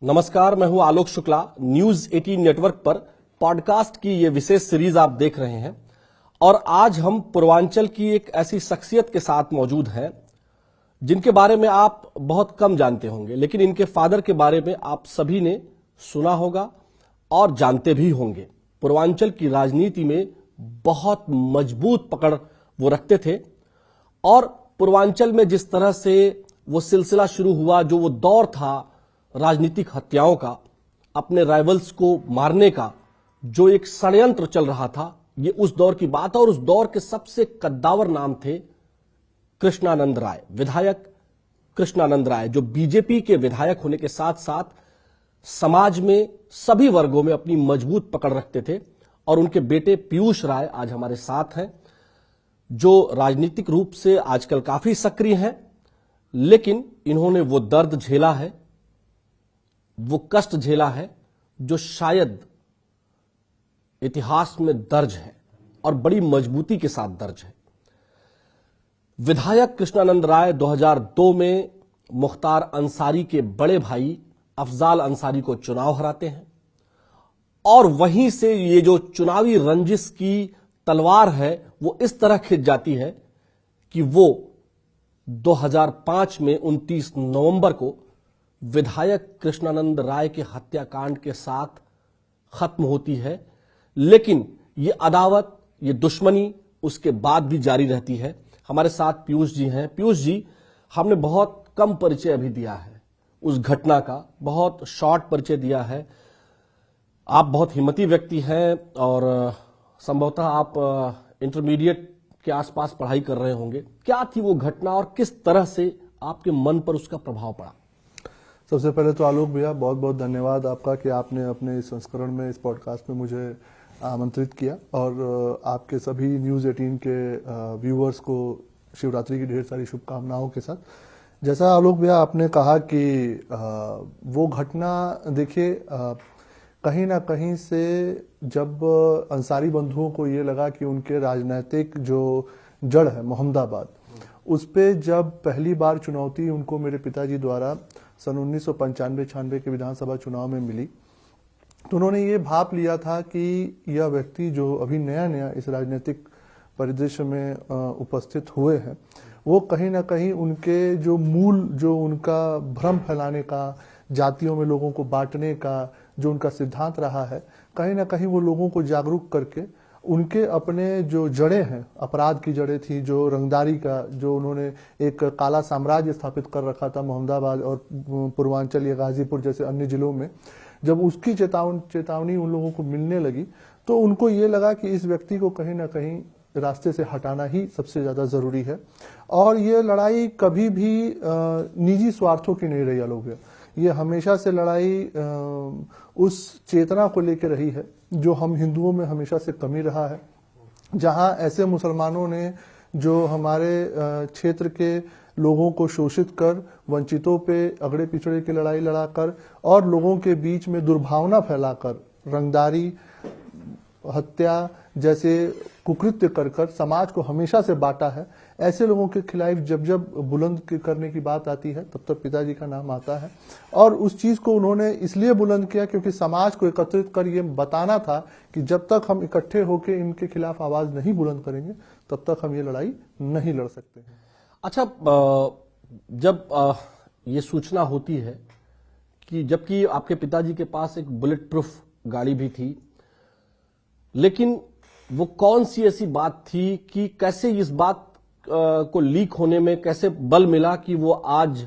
नमस्कार, मैं हूं आलोक शुक्ला। न्यूज 18 नेटवर्क पर पॉडकास्ट की ये विशेष सीरीज आप देख रहे हैं और आज हम पूर्वांचल की एक ऐसी शख्सियत के साथ मौजूद हैं जिनके बारे में आप बहुत कम जानते होंगे, लेकिन इनके फादर के बारे में आप सभी ने सुना होगा और जानते भी होंगे। पूर्वांचल की राजनीति में बहुत मजबूत पकड़ वो रखते थे और पूर्वांचल में जिस तरह से वो सिलसिला शुरू हुआ, जो वो दौर था राजनीतिक हत्याओं का, अपने राइवल्स को मारने का, जो एक षड्यंत्र चल रहा था, ये उस दौर की बात है। और उस दौर के सबसे कद्दावर नाम थे कृष्णानंद राय, विधायक कृष्णानंद राय, जो बीजेपी के विधायक होने के साथ साथ समाज में सभी वर्गों में अपनी मजबूत पकड़ रखते थे। और उनके बेटे पीयूष राय आज हमारे साथ हैं, जो राजनीतिक रूप से आजकल काफी सक्रिय हैं, लेकिन इन्होंने वो दर्द झेला है, वो कष्ट झेला है जो शायद इतिहास में दर्ज है और बड़ी मजबूती के साथ दर्ज है। विधायक कृष्णानंद राय 2002 में मुख्तार अंसारी के बड़े भाई अफजाल अंसारी को चुनाव हराते हैं और वहीं से ये जो चुनावी रंजिश की तलवार है वो इस तरह खिंच जाती है कि वो 2005 में 29 नवंबर को विधायक कृष्णानंद राय के हत्याकांड के साथ खत्म होती है। लेकिन ये अदावत, ये दुश्मनी उसके बाद भी जारी रहती है। हमारे साथ पीयूष जी हैं। पीयूष जी, हमने बहुत कम परिचय अभी दिया है उस घटना का, बहुत शॉर्ट परिचय दिया है। आप बहुत हिम्मती व्यक्ति हैं और संभवतः आप इंटरमीडिएट के आसपास पढ़ाई कर रहे होंगे। क्या थी वो घटना और किस तरह से आपके मन पर उसका प्रभाव पड़ा? सबसे पहले तो आलोक भैया बहुत बहुत धन्यवाद आपका कि आपने अपने इस संस्करण में, इस पॉडकास्ट में मुझे आमंत्रित किया और आपके सभी न्यूज़ 18 के व्यूअर्स को शिवरात्रि की ढेर सारी शुभकामनाओं के साथ। जैसा आलोक भैया आपने कहा कि वो घटना, देखिए, कहीं ना कहीं से जब अंसारी बंधुओं को ये लगा कि उनके राजनीतिक जो जड़ है मोहम्मदाबाद, उस पे जब पहली बार चुनौती उनको मेरे पिताजी द्वारा सन 1995-96 के विधानसभा चुनाव में मिली, तो उन्होंने ये भाप लिया था कि यह व्यक्ति जो अभी नया नया इस राजनीतिक परिदृश्य में उपस्थित हुए हैं, वो कहीं ना कहीं उनके जो मूल, जो उनका भ्रम फैलाने का, जातियों में लोगों को बांटने का जो उनका सिद्धांत रहा है, कहीं ना कहीं वो लोगों को जागरूक करके उनके अपने जो जड़ें हैं, अपराध की जड़ें थी, जो रंगदारी का, जो उन्होंने एक काला साम्राज्य स्थापित कर रखा था मोहम्मदाबाद और पूर्वांचल या गाजीपुर जैसे अन्य जिलों में, जब उसकी चेतावनी उन लोगों को मिलने लगी, तो उनको ये लगा कि इस व्यक्ति को कहीं ना कहीं रास्ते से हटाना ही सबसे ज्यादा जरूरी है। और ये लड़ाई कभी भी निजी स्वार्थों की नहीं रही आलोक, ये हमेशा से लड़ाई उस चेतना को लेकर रही है जो हम हिंदुओं में हमेशा से कमी रहा है। जहां ऐसे मुसलमानों ने जो हमारे क्षेत्र के लोगों को शोषित कर, वंचितों पे अगड़े पिछड़े की लड़ाई लड़ाकर और लोगों के बीच में दुर्भावना फैलाकर, रंगदारी, हत्या जैसे कुकृत्य कर समाज को हमेशा से बांटा है, ऐसे लोगों के खिलाफ जब जब बुलंद करने की बात आती है तब तक पिताजी का नाम आता है। और उस चीज को उन्होंने इसलिए बुलंद किया क्योंकि समाज को एकत्रित कर ये बताना था कि जब तक हम इकट्ठे होकर इनके खिलाफ आवाज नहीं बुलंद करेंगे तब तक हम ये लड़ाई नहीं लड़ सकते हैं। अच्छा, जब ये सूचना होती है कि जबकि आपके पिताजी के पास एक बुलेट प्रूफ गाड़ी भी थी, लेकिन वो कौन सी ऐसी बात थी कि कैसे इस बात को लीक होने में कैसे बल मिला कि वो आज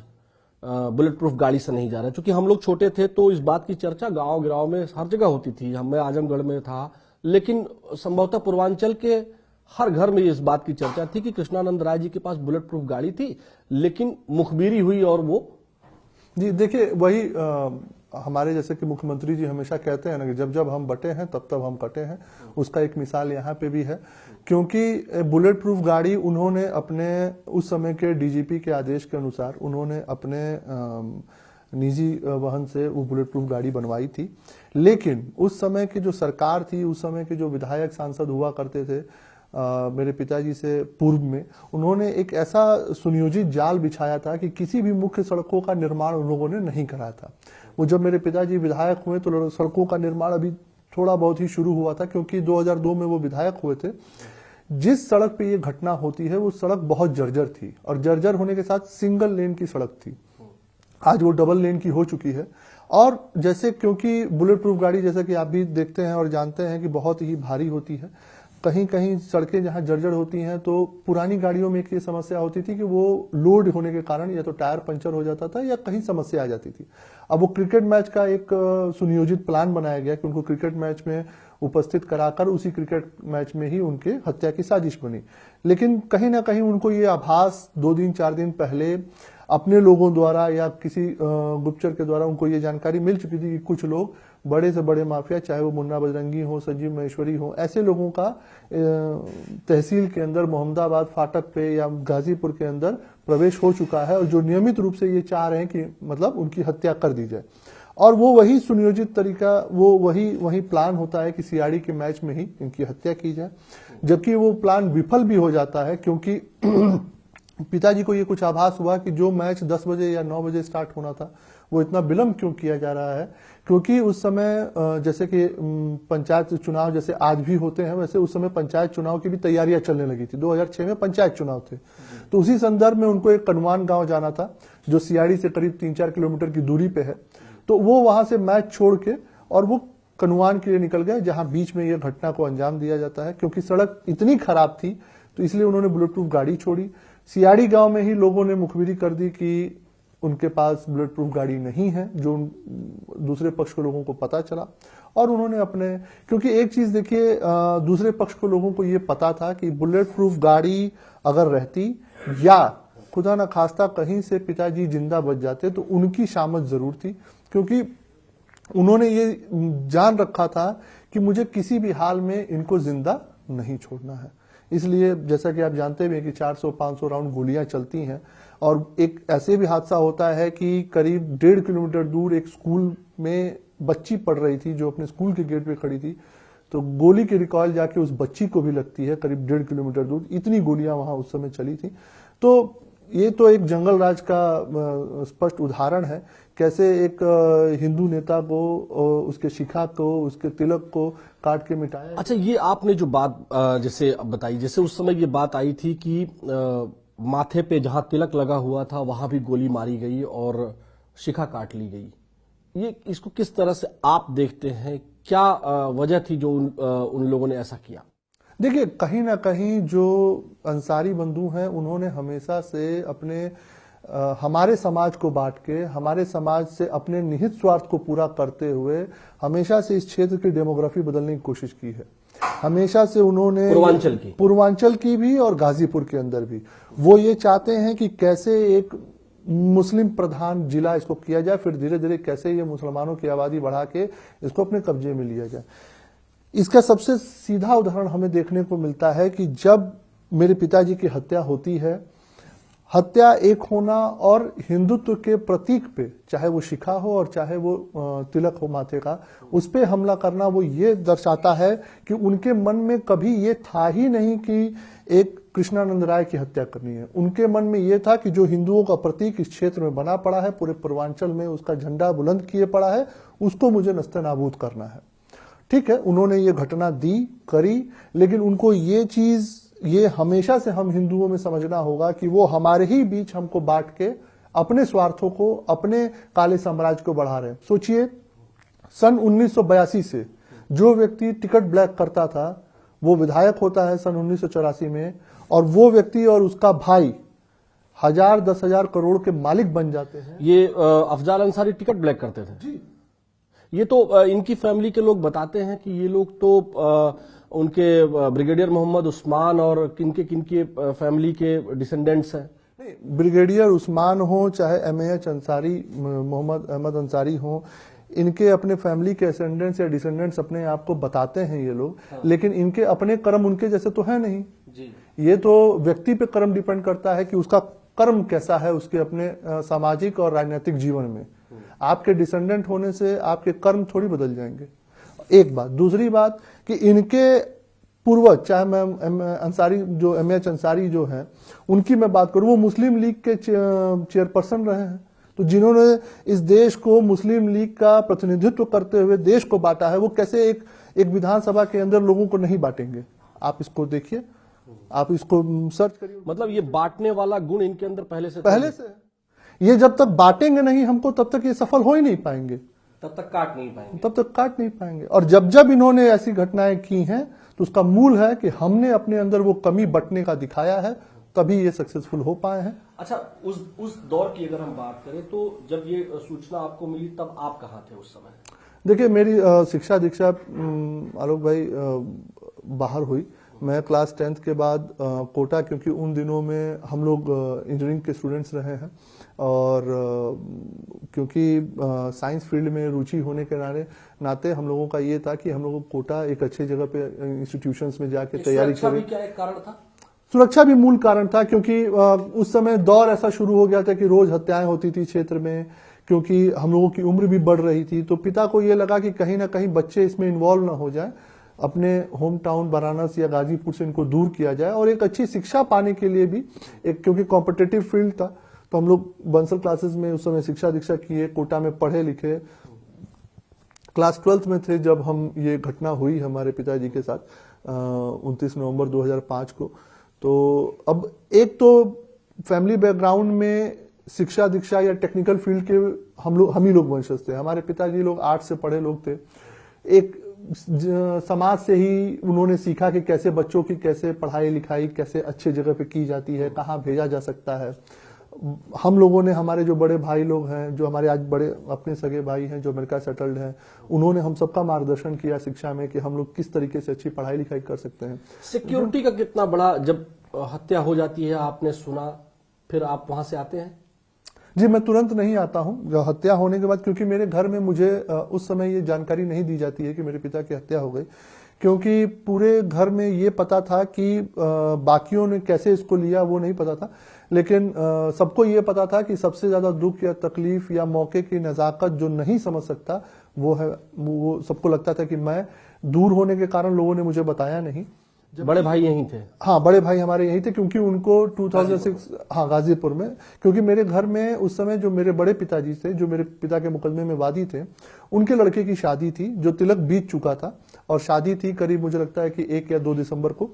बुलेट प्रूफ गाड़ी से नहीं जा रहा? क्योंकि हम लोग छोटे थे तो इस बात की चर्चा गांव गिराव में हर जगह होती थी। मैं आजमगढ़ में था, लेकिन संभवतः पूर्वांचल के हर घर में इस बात की चर्चा थी कि कृष्णानंद राय जी के पास बुलेट प्रूफ गाड़ी थी, लेकिन मुखबिरी हुई और वो। जी देखिए, वही हमारे जैसे कि मुख्यमंत्री जी हमेशा कहते हैं ना कि जब जब हम बटे हैं तब तब हम कटे हैं, उसका एक मिसाल यहाँ पे भी है। क्योंकि बुलेट प्रूफ गाड़ी उन्होंने अपने उस समय के डीजीपी के आदेश के अनुसार उन्होंने अपने निजी वाहन से वो बुलेट प्रूफ गाड़ी बनवाई थी। लेकिन उस समय की जो सरकार थी, उस समय के जो विधायक सांसद हुआ करते थे, मेरे पिताजी से पूर्व में उन्होंने एक ऐसा सुनियोजित जाल बिछाया था कि किसी भी मुख्य सड़कों का निर्माण उन लोगों ने नहीं करा था। वो जब मेरे पिताजी विधायक हुए तो सड़कों का निर्माण अभी थोड़ा बहुत ही शुरू हुआ था, क्योंकि 2002 में वो विधायक हुए थे। जिस सड़क पे ये घटना होती है वो सड़क बहुत जर्जर थी, और जर्जर होने के साथ सिंगल लेन की सड़क थी। आज वो डबल लेन की हो चुकी है। और जैसे, क्योंकि बुलेट प्रूफ गाड़ी जैसा कि आप भी देखते हैं और जानते हैं कि बहुत ही भारी होती है, कहीं कहीं सड़कें जहां जर्जर होती हैं तो पुरानी गाड़ियों में एक ये समस्या होती थी कि वो लोड होने के कारण या तो टायर पंचर हो जाता था या कहीं समस्या आ जाती थी। अब वो क्रिकेट मैच का एक सुनियोजित प्लान बनाया गया कि उनको क्रिकेट मैच में उपस्थित कराकर उसी क्रिकेट मैच में ही उनके हत्या की साजिश बनी। लेकिन कहीं ना कहीं उनको ये आभास 2 दिन 4 दिन पहले अपने लोगों द्वारा या किसी गुप्तचर के द्वारा उनको ये जानकारी मिल चुकी थी कि कुछ लोग, बड़े से बड़े माफिया, चाहे वो मुन्ना बजरंगी हो, संजीव महेश्वरी हो, ऐसे लोगों का तहसील के अंदर मोहम्मदाबाद फाटक पे या गाजीपुर के अंदर प्रवेश हो चुका है, और जो नियमित रूप से ये चाह रहे हैं कि मतलब उनकी हत्या कर दी जाए। और वो वही सुनियोजित तरीका, वो वही प्लान होता है कि सीआरडी के मैच में ही इनकी हत्या की जाए। जबकि वो प्लान विफल भी हो जाता है, क्योंकि पिताजी को ये कुछ आभास हुआ कि जो मैच 10 बजे या 9 बजे स्टार्ट होना था वो इतना विलंब क्यों किया जा रहा है। क्योंकि उस समय जैसे कि पंचायत चुनाव जैसे आज भी होते हैं, वैसे उस समय पंचायत चुनाव की भी तैयारियां चलने लगी थी। 2006 में पंचायत चुनाव थे, तो उसी संदर्भ में उनको एक कनवान गांव जाना था जो सीआरडी से करीब 3-4 किलोमीटर की दूरी पे है। तो वो वहां से मैच छोड़ के और वो कनवान के लिए निकल गए, जहां बीच में ये घटना को अंजाम दिया जाता है। क्योंकि सड़क इतनी खराब थी तो इसलिए उन्होंने बुलेट प्रूफ गाड़ी छोड़ी। सीआरडी गांव में ही लोगों ने मुखबिरी कर दी कि उनके पास बुलेट प्रूफ गाड़ी नहीं है, जो दूसरे पक्ष के लोगों को पता चला। और उन्होंने अपने, क्योंकि एक चीज देखिए, दूसरे पक्ष के लोगों को ये पता था कि बुलेट प्रूफ गाड़ी अगर रहती या खुदा न खास्ता कहीं से पिताजी जिंदा बच जाते तो उनकी शामत जरूर थी। क्योंकि उन्होंने ये जान रखा था कि मुझे किसी भी हाल में इनको जिंदा नहीं छोड़ना है। इसलिए जैसा कि आप जानते हैं कि 400-500 राउंड गोलियां चलती हैं। और एक ऐसे भी हादसा होता है कि करीब 1.5 किलोमीटर दूर एक स्कूल में बच्ची पढ़ रही थी जो अपने स्कूल के गेट पे खड़ी थी, तो गोली की रिकॉइल जाके उस बच्ची को भी लगती है करीब 1.5 किलोमीटर दूर। इतनी गोलियां वहां उस समय चली थी। तो ये तो एक जंगल राज का स्पष्ट उदाहरण है, कैसे एक हिंदू नेता को, उसके शिखा को, उसके तिलक को काट के मिटाया। अच्छा, ये आपने जो बात जैसे बताई, जैसे उस समय ये बात आई थी कि माथे पे जहां तिलक लगा हुआ था वहां भी गोली मारी गई और शिखा काट ली गई, ये इसको किस तरह से आप देखते हैं? क्या वजह थी जो उन लोगों ने ऐसा किया? देखिए, कहीं ना कहीं जो अंसारी बंधु हैं उन्होंने हमेशा से अपने हमारे समाज को बांट के, हमारे समाज से अपने निहित स्वार्थ को पूरा करते हुए हमेशा से इस क्षेत्र की डेमोग्राफी बदलने की कोशिश की है। हमेशा से उन्होंने पूर्वांचल की भी और गाजीपुर के अंदर भी वो ये चाहते हैं कि कैसे एक मुस्लिम प्रधान जिला इसको किया जाए, फिर धीरे धीरे कैसे ये मुसलमानों की आबादी बढ़ा के इसको अपने कब्जे में लिया जाए। इसका सबसे सीधा उदाहरण हमें देखने को मिलता है कि जब मेरे पिताजी की हत्या होती है, हत्या एक होना और हिंदुत्व के प्रतीक पे, चाहे वो शिखा हो और चाहे वो तिलक हो माथे का, उस पे हमला करना, वो ये दर्शाता है कि उनके मन में कभी ये था ही नहीं कि एक कृष्णानंद राय की हत्या करनी है। उनके मन में ये था कि जो हिंदुओं का प्रतीक इस क्षेत्र में बना पड़ा है, पूरे पूर्वांचल में उसका झंडा बुलंद किए पड़ा है, उसको मुझे नस्ते-नाबूद करना है। ठीक है, उन्होंने ये घटना दी, करी, लेकिन उनको ये चीज, ये हमेशा से हम हिंदुओं में समझना होगा कि वो हमारे ही बीच हमको बांट के अपने स्वार्थों को, अपने काले साम्राज्य को बढ़ा रहे हैं। सोचिए, सन 1982 से जो व्यक्ति टिकट ब्लैक करता था वो विधायक होता है सन 1984 में, और वो व्यक्ति और उसका भाई 1000-10,000 करोड़ के मालिक बन जाते हैं। ये अफजाल अंसारी टिकट ब्लैक करते थे जी। ये तो इनकी फैमिली के लोग बताते हैं कि ये लोग तो उनके ब्रिगेडियर मोहम्मद उस्मान और किनके फैमिली के डिसेंडेंट्स हैं। नहीं, ब्रिगेडियर उस्मान हो चाहे एमएएच अंसारी, मोहम्मद अहमद अंसारी हो, इनके अपने फैमिली के असेंडेंट्स या डिसेंडेंट्स अपने आप को बताते हैं ये लोग। हाँ। लेकिन इनके अपने कर्म उनके जैसे तो है नहीं जी। ये तो व्यक्ति पे कर्म डिपेंड करता है कि उसका कर्म कैसा है उसके अपने सामाजिक और राजनीतिक जीवन में। आपके डिसेंडेंट होने से आपके कर्म थोड़ी बदल जाएंगे, एक बात। दूसरी बात कि इनके पूर्वज, चाहे मैं अंसारी जो एमएच अंसारी जो है उनकी मैं बात करूं, वो मुस्लिम लीग के चेयरपर्सन रहे हैं। तो जिन्होंने इस देश को मुस्लिम लीग का प्रतिनिधित्व करते हुए देश को बांटा है, वो कैसे एक विधानसभा के अंदर लोगों को नहीं बांटेंगे? आप इसको देखिए, आप इसको सर्च करिए। मतलब ये बांटने वाला गुण इनके अंदर पहले से है। ये जब तक बांटेंगे नहीं हमको, तब तक ये सफल हो ही नहीं पाएंगे, तब तक काट नहीं पाएंगे। और जब जब इन्होंने ऐसी घटनाएं की हैं तो उसका मूल है कि हमने अपने अंदर वो कमी बंटने का दिखाया है, तभी ये सक्सेसफुल हो पाए हैं। अच्छा, उस दौर की अगर हम बात करें तो जब ये सूचना आपको मिली तब आप कहाँ थे उस समय? देखिए, मेरी शिक्षा दीक्षा आलोक भाई बाहर हुई। मैं क्लास 10th के बाद कोटा, क्योंकि उन दिनों में हम लोग इंजीनियरिंग के स्टूडेंट्स रहे हैं और क्योंकि साइंस फील्ड में रुचि होने के नाते हम लोगों का ये था कि हम लोगों को कोटा एक अच्छी जगह पे इंस्टीट्यूशंस में जाके तैयारी करें। क्या एक कारण था? सुरक्षा भी मूल कारण था, क्योंकि उस समय दौर ऐसा शुरू हो गया था कि रोज हत्याएं होती थी क्षेत्र में, क्योंकि हम लोगों की उम्र भी बढ़ रही थी। तो पिता को ये लगा कि कहीं ना कहीं बच्चे इसमें इन्वॉल्व ना हो जाए, अपने होम टाउन वाराणसी या गाजीपुर से इनको दूर किया जाए और एक अच्छी शिक्षा पाने के लिए भी, एक क्योंकि कॉम्पिटिटिव फील्ड था, तो हम लोग बंसल क्लासेस में उस समय शिक्षा दीक्षा किए, कोटा में पढ़े लिखे। क्लास 12th में थे जब हम ये घटना हुई हमारे पिताजी के साथ 29 नवंबर 2005 को। तो अब एक तो फैमिली बैकग्राउंड में शिक्षा दीक्षा या टेक्निकल फील्ड के हम ही लोग वंशज थे। हमारे पिताजी लोग आर्ट्स से पढ़े लोग थे। एक समाज से ही उन्होंने सीखा कि कैसे बच्चों की कैसे पढ़ाई लिखाई कैसे अच्छे जगह पे की जाती है, कहाँ भेजा जा सकता है। हम लोगों ने, हमारे जो बड़े भाई लोग हैं, जो हमारे आज बड़े अपने सगे भाई हैं जो अमेरिका सेटल्ड हैं, उन्होंने हम सबका मार्गदर्शन किया शिक्षा में कि हम लोग किस तरीके से अच्छी पढ़ाई लिखाई कर सकते हैं। सिक्योरिटी का कितना बड़ा, जब हत्या हो जाती है आपने सुना, फिर आप वहां से आते हैं? जी, मैं तुरंत नहीं आता हूं हत्या होने के बाद, क्योंकि मेरे घर में मुझे उस समय ये जानकारी नहीं दी जाती है कि मेरे पिता की हत्या हो गई, क्योंकि पूरे घर में ये पता था कि बाकियों ने कैसे इसको लिया वो नहीं पता था, लेकिन सबको ये पता था कि सबसे ज्यादा दुख या तकलीफ या मौके की नजाकत जो नहीं समझ सकता वो सबको लगता था कि मैं, दूर होने के कारण लोगों ने मुझे बताया नहीं। बड़े भाई यहीं थे? हाँ, बड़े भाई हमारे यहीं थे, क्योंकि उनको 2006 हाँ गाजीपुर में, क्योंकि मेरे घर में उस समय जो मेरे बड़े पिताजी थे, जो मेरे पिता के मुकदमे में वादी थे, उनके लड़के की शादी थी जो तिलक बीत चुका था, और शादी थी करीब मुझे लगता है कि 1 या 2 दिसंबर को।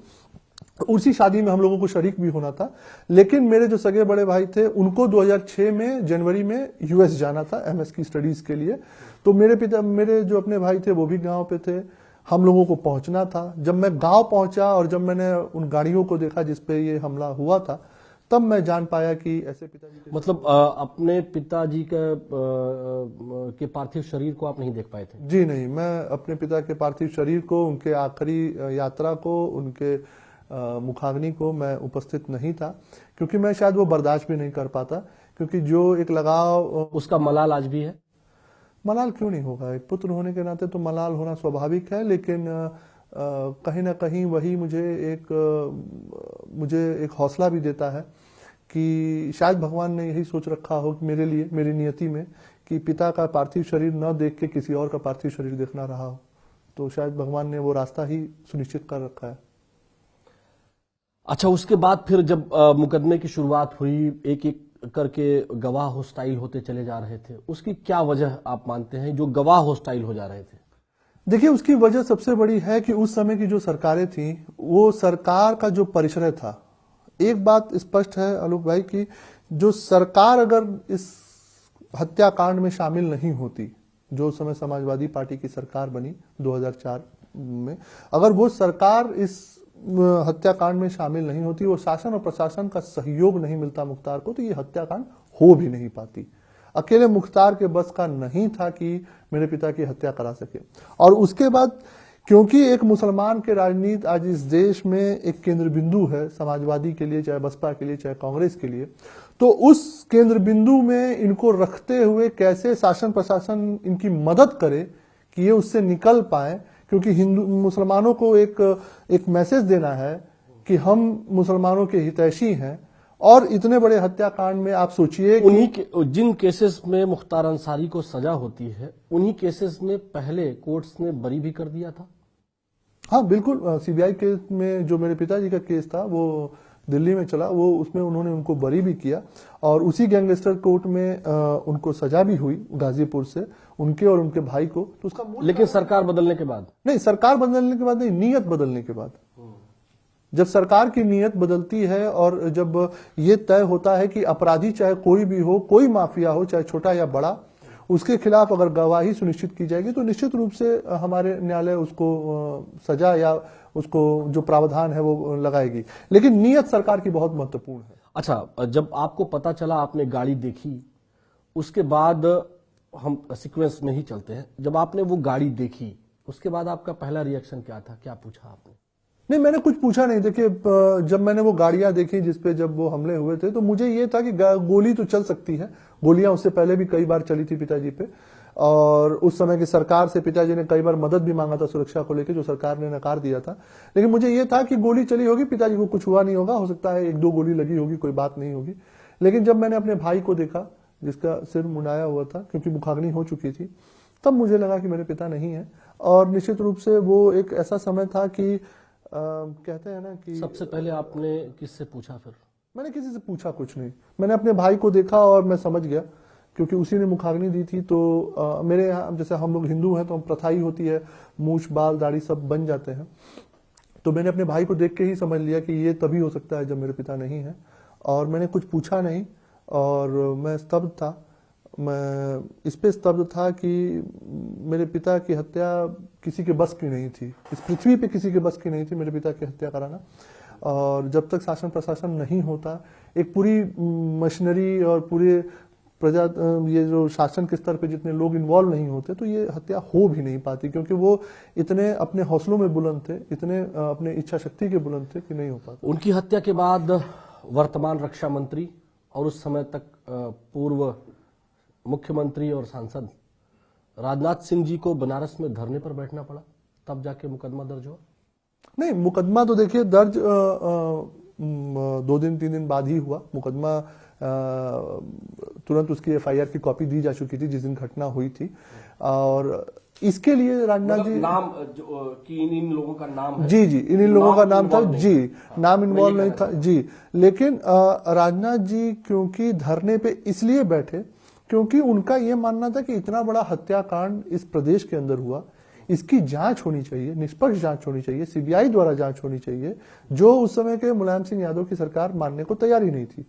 उसी शादी में हम लोगों को शरीक भी होना था, लेकिन मेरे जो सगे बड़े भाई थे उनको 2006 में जनवरी में यूएस जाना था एमएस की स्टडीज के लिए। तो मेरे जो अपने भाई थे वो भी गांव पे थे, हम लोगों को पहुंचना था। जब मैं गांव पहुंचा और जब मैंने उन गाड़ियों को देखा जिसपे ये हमला हुआ था, तब मैं जान पाया कि ऐसे पिताजी मतलब अपने पिताजी के पार्थिव शरीर को आप नहीं देख पाए थे? जी नहीं, मैं अपने पिता के पार्थिव शरीर को, उनके आखिरी यात्रा को, उनके मुखाग्नि को मैं उपस्थित नहीं था, क्योंकि मैं शायद वो बर्दाश्त भी नहीं कर पाता, क्योंकि जो एक लगाव, उसका मलाल आज भी है? मलाल क्यों नहीं होगा, एक पुत्र होने के नाते तो मलाल होना स्वाभाविक है, लेकिन कहीं ना कहीं वही मुझे एक हौसला भी देता है कि शायद भगवान ने यही सोच रखा हो कि मेरे लिए, मेरी नियति में, कि पिता का पार्थिव शरीर न देख के किसी और का पार्थिव शरीर देखना रहा हो, तो शायद भगवान ने वो रास्ता ही सुनिश्चित कर रखा है। अच्छा, उसके बाद फिर जब मुकदमे की शुरुआत हुई, एक एक करके गवाह होस्टाइल होते चले जा रहे थे, उसकी क्या वजह आप मानते हैं जो गवाह होस्टाइल हो जा रहे थे? देखिए, उसकी वजह सबसे बड़ी है कि उस समय की जो सरकारें थी, वो सरकार का जो परिसर था, एक बात स्पष्ट है आलोक भाई कि जो सरकार अगर इस हत्याकांड में शामिल नहीं होती, जो समय समाजवादी पार्टी की सरकार बनी 2004 में, अगर वो सरकार इस हत्याकांड में शामिल नहीं होती, वो शासन और प्रशासन का सहयोग नहीं मिलता मुख्तार को, तो ये हत्याकांड हो भी नहीं पाती। अकेले मुख्तार के बस का नहीं था कि मेरे पिता की हत्या करा सके। और उसके बाद क्योंकि एक मुसलमान के राजनीति आज इस देश में एक केंद्र बिंदु है, समाजवादी के लिए, चाहे बसपा के लिए, चाहे कांग्रेस के लिए, तो उस केंद्र बिंदु में इनको रखते हुए कैसे शासन प्रशासन इनकी मदद करे कि ये उससे निकल पाए, क्योंकि हिंदू मुसलमानों को एक मैसेज देना है कि हम मुसलमानों के हितैषी हैं। और इतने बड़े हत्याकांड में आप सोचिए, जिन केसेस में मुख्तार अंसारी को सजा होती है, उन्हीं केसेस में पहले कोर्ट्स ने बरी भी कर दिया था। हाँ बिल्कुल, सीबीआई केस में जो मेरे पिताजी का केस था वो दिल्ली में चला, वो उसमें उन्होंने उनको बरी भी किया और उसी गैंगस्टर कोर्ट में उनको सजा भी हुई गाजीपुर से, उनके और उनके भाई को। तो उसका लेकिन सरकार बदलने के बाद नहीं, सरकार बदलने के बाद नहीं, नीयत बदलने के बाद। जब सरकार की नीयत बदलती है और जब ये तय होता है कि अपराधी चाहे कोई भी हो, कोई माफिया हो, चाहे छोटा या बड़ा, उसके खिलाफ अगर गवाही सुनिश्चित की जाएगी तो निश्चित रूप से हमारे न्यायालय उसको सजा या उसको जो प्रावधान है वो लगाएगी। लेकिन नीयत सरकार की बहुत महत्वपूर्ण है। अच्छा, जब आपको पता चला, आपने गाड़ी देखी, उसके बाद हम सीक्वेंस में ही चलते हैं, जब आपने वो गाड़ी देखी उसके बाद आपका पहला रिएक्शन क्या था, क्या पूछा आपने? नहीं, मैंने कुछ पूछा नहीं। देखिए, जब मैंने वो गाड़ियां देखी जिसपे जब वो हमले हुए थे तो मुझे ये था कि गोली तो चल सकती है, गोलियां उससे पहले भी कई बार चली थी पिताजी पे, और उस समय की सरकार से पिताजी ने कई बार मदद भी मांगा था सुरक्षा को लेकर, जो सरकार ने नकार दिया था। लेकिन मुझे ये था कि गोली चली होगी, पिताजी को कुछ हुआ नहीं होगा, हो सकता है 1-2 गोली लगी होगी, कोई बात नहीं होगी। लेकिन जब मैंने अपने भाई को देखा जिसका सिर मुंडाया हुआ था क्योंकि मुखाग्नि हो चुकी थी, तब मुझे लगा कि मेरे पिता नहीं है। और निश्चित रूप से वो एक ऐसा समय था कि कहते हैं ना कि सबसे पहले आपने किससे पूछा? फिर मैंने किसी से पूछा कुछ नहीं, मैंने अपने भाई को देखा और मैं समझ गया क्योंकि उसी ने मुखाग्नि दी थी। तो मेरे यहाँ जैसे हम लोग हिंदू हैं तो हम प्रथा ही होती है, मूछ बाल दाढ़ी सब बन जाते हैं। तो मैंने अपने भाई को देख के ही समझ लिया कि ये तभी हो सकता है जब मेरे पिता नहीं है, और मैंने कुछ पूछा नहीं और मैं स्तब्ध था। मैं इस पे स्तब्ध था कि मेरे पिता की हत्या किसी के बस की नहीं थी, इस पृथ्वी पे किसी के बस की नहीं थी मेरे पिता की हत्या कराना। और जब तक शासन प्रशासन नहीं होता, एक पूरी मशीनरी और पूरे प्रजा, ये जो शासन के स्तर पे जितने लोग इन्वॉल्व नहीं होते तो ये हत्या हो भी नहीं पाती, क्योंकि वो इतने अपने हौसलों में बुलंद थे, इतने अपने इच्छा शक्ति के बुलंद थे कि नहीं हो पाता। उनकी हत्या के बाद वर्तमान रक्षा मंत्री और उस समय तक पूर्व मुख्यमंत्री और सांसद राजनाथ सिंह जी को बनारस में धरने पर बैठना पड़ा, तब जाके मुकदमा दर्ज हुआ? नहीं, मुकदमा तो देखिए दर्ज 2-3 दिन बाद ही हुआ। मुकदमा तुरंत उसकी एफआईआर की कॉपी दी जा चुकी थी जिस दिन घटना हुई थी। और इसके लिए राजनाथ जी नाम कि इन लोगों का नाम है? जी इन लोगों का नाम था जी, नाम इन्वॉल्व नहीं था जी। लेकिन राजनाथ जी क्योंकि धरने पे इसलिए बैठे क्योंकि उनका यह मानना था कि इतना बड़ा हत्याकांड इस प्रदेश के अंदर हुआ, इसकी जांच होनी चाहिए, निष्पक्ष जांच होनी चाहिए, सीबीआई द्वारा जांच होनी चाहिए, जो उस समय के मुलायम सिंह यादव की सरकार मानने को तैयार ही नहीं थी।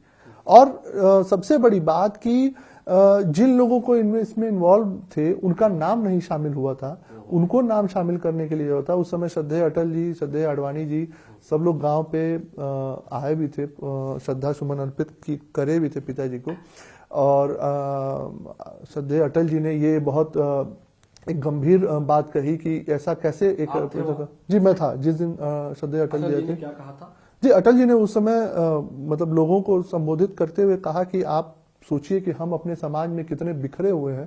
और सबसे बड़ी बात कि जिन लोगों को इसमें इन्वॉल्व थे उनका नाम नहीं शामिल हुआ था, उनको नाम शामिल करने के लिए होता। उस समय श्रद्धेय अटल जी, श्रद्धेय आडवाणी जी सब लोग गांव पे आए भी थे, श्रद्धा सुमन अर्पित करे भी थे पिताजी को। और श्रद्धेय अटल जी ने ये बहुत एक गंभीर बात कही कि ऐसा कैसे एक जी मैं था जिस दिन श्रद्धेय अटल जी थे। क्या कहा था जी? अटल जी ने उस समय मतलब लोगों को संबोधित करते हुए कहा कि आप सोचिए कि हम अपने समाज में कितने बिखरे हुए हैं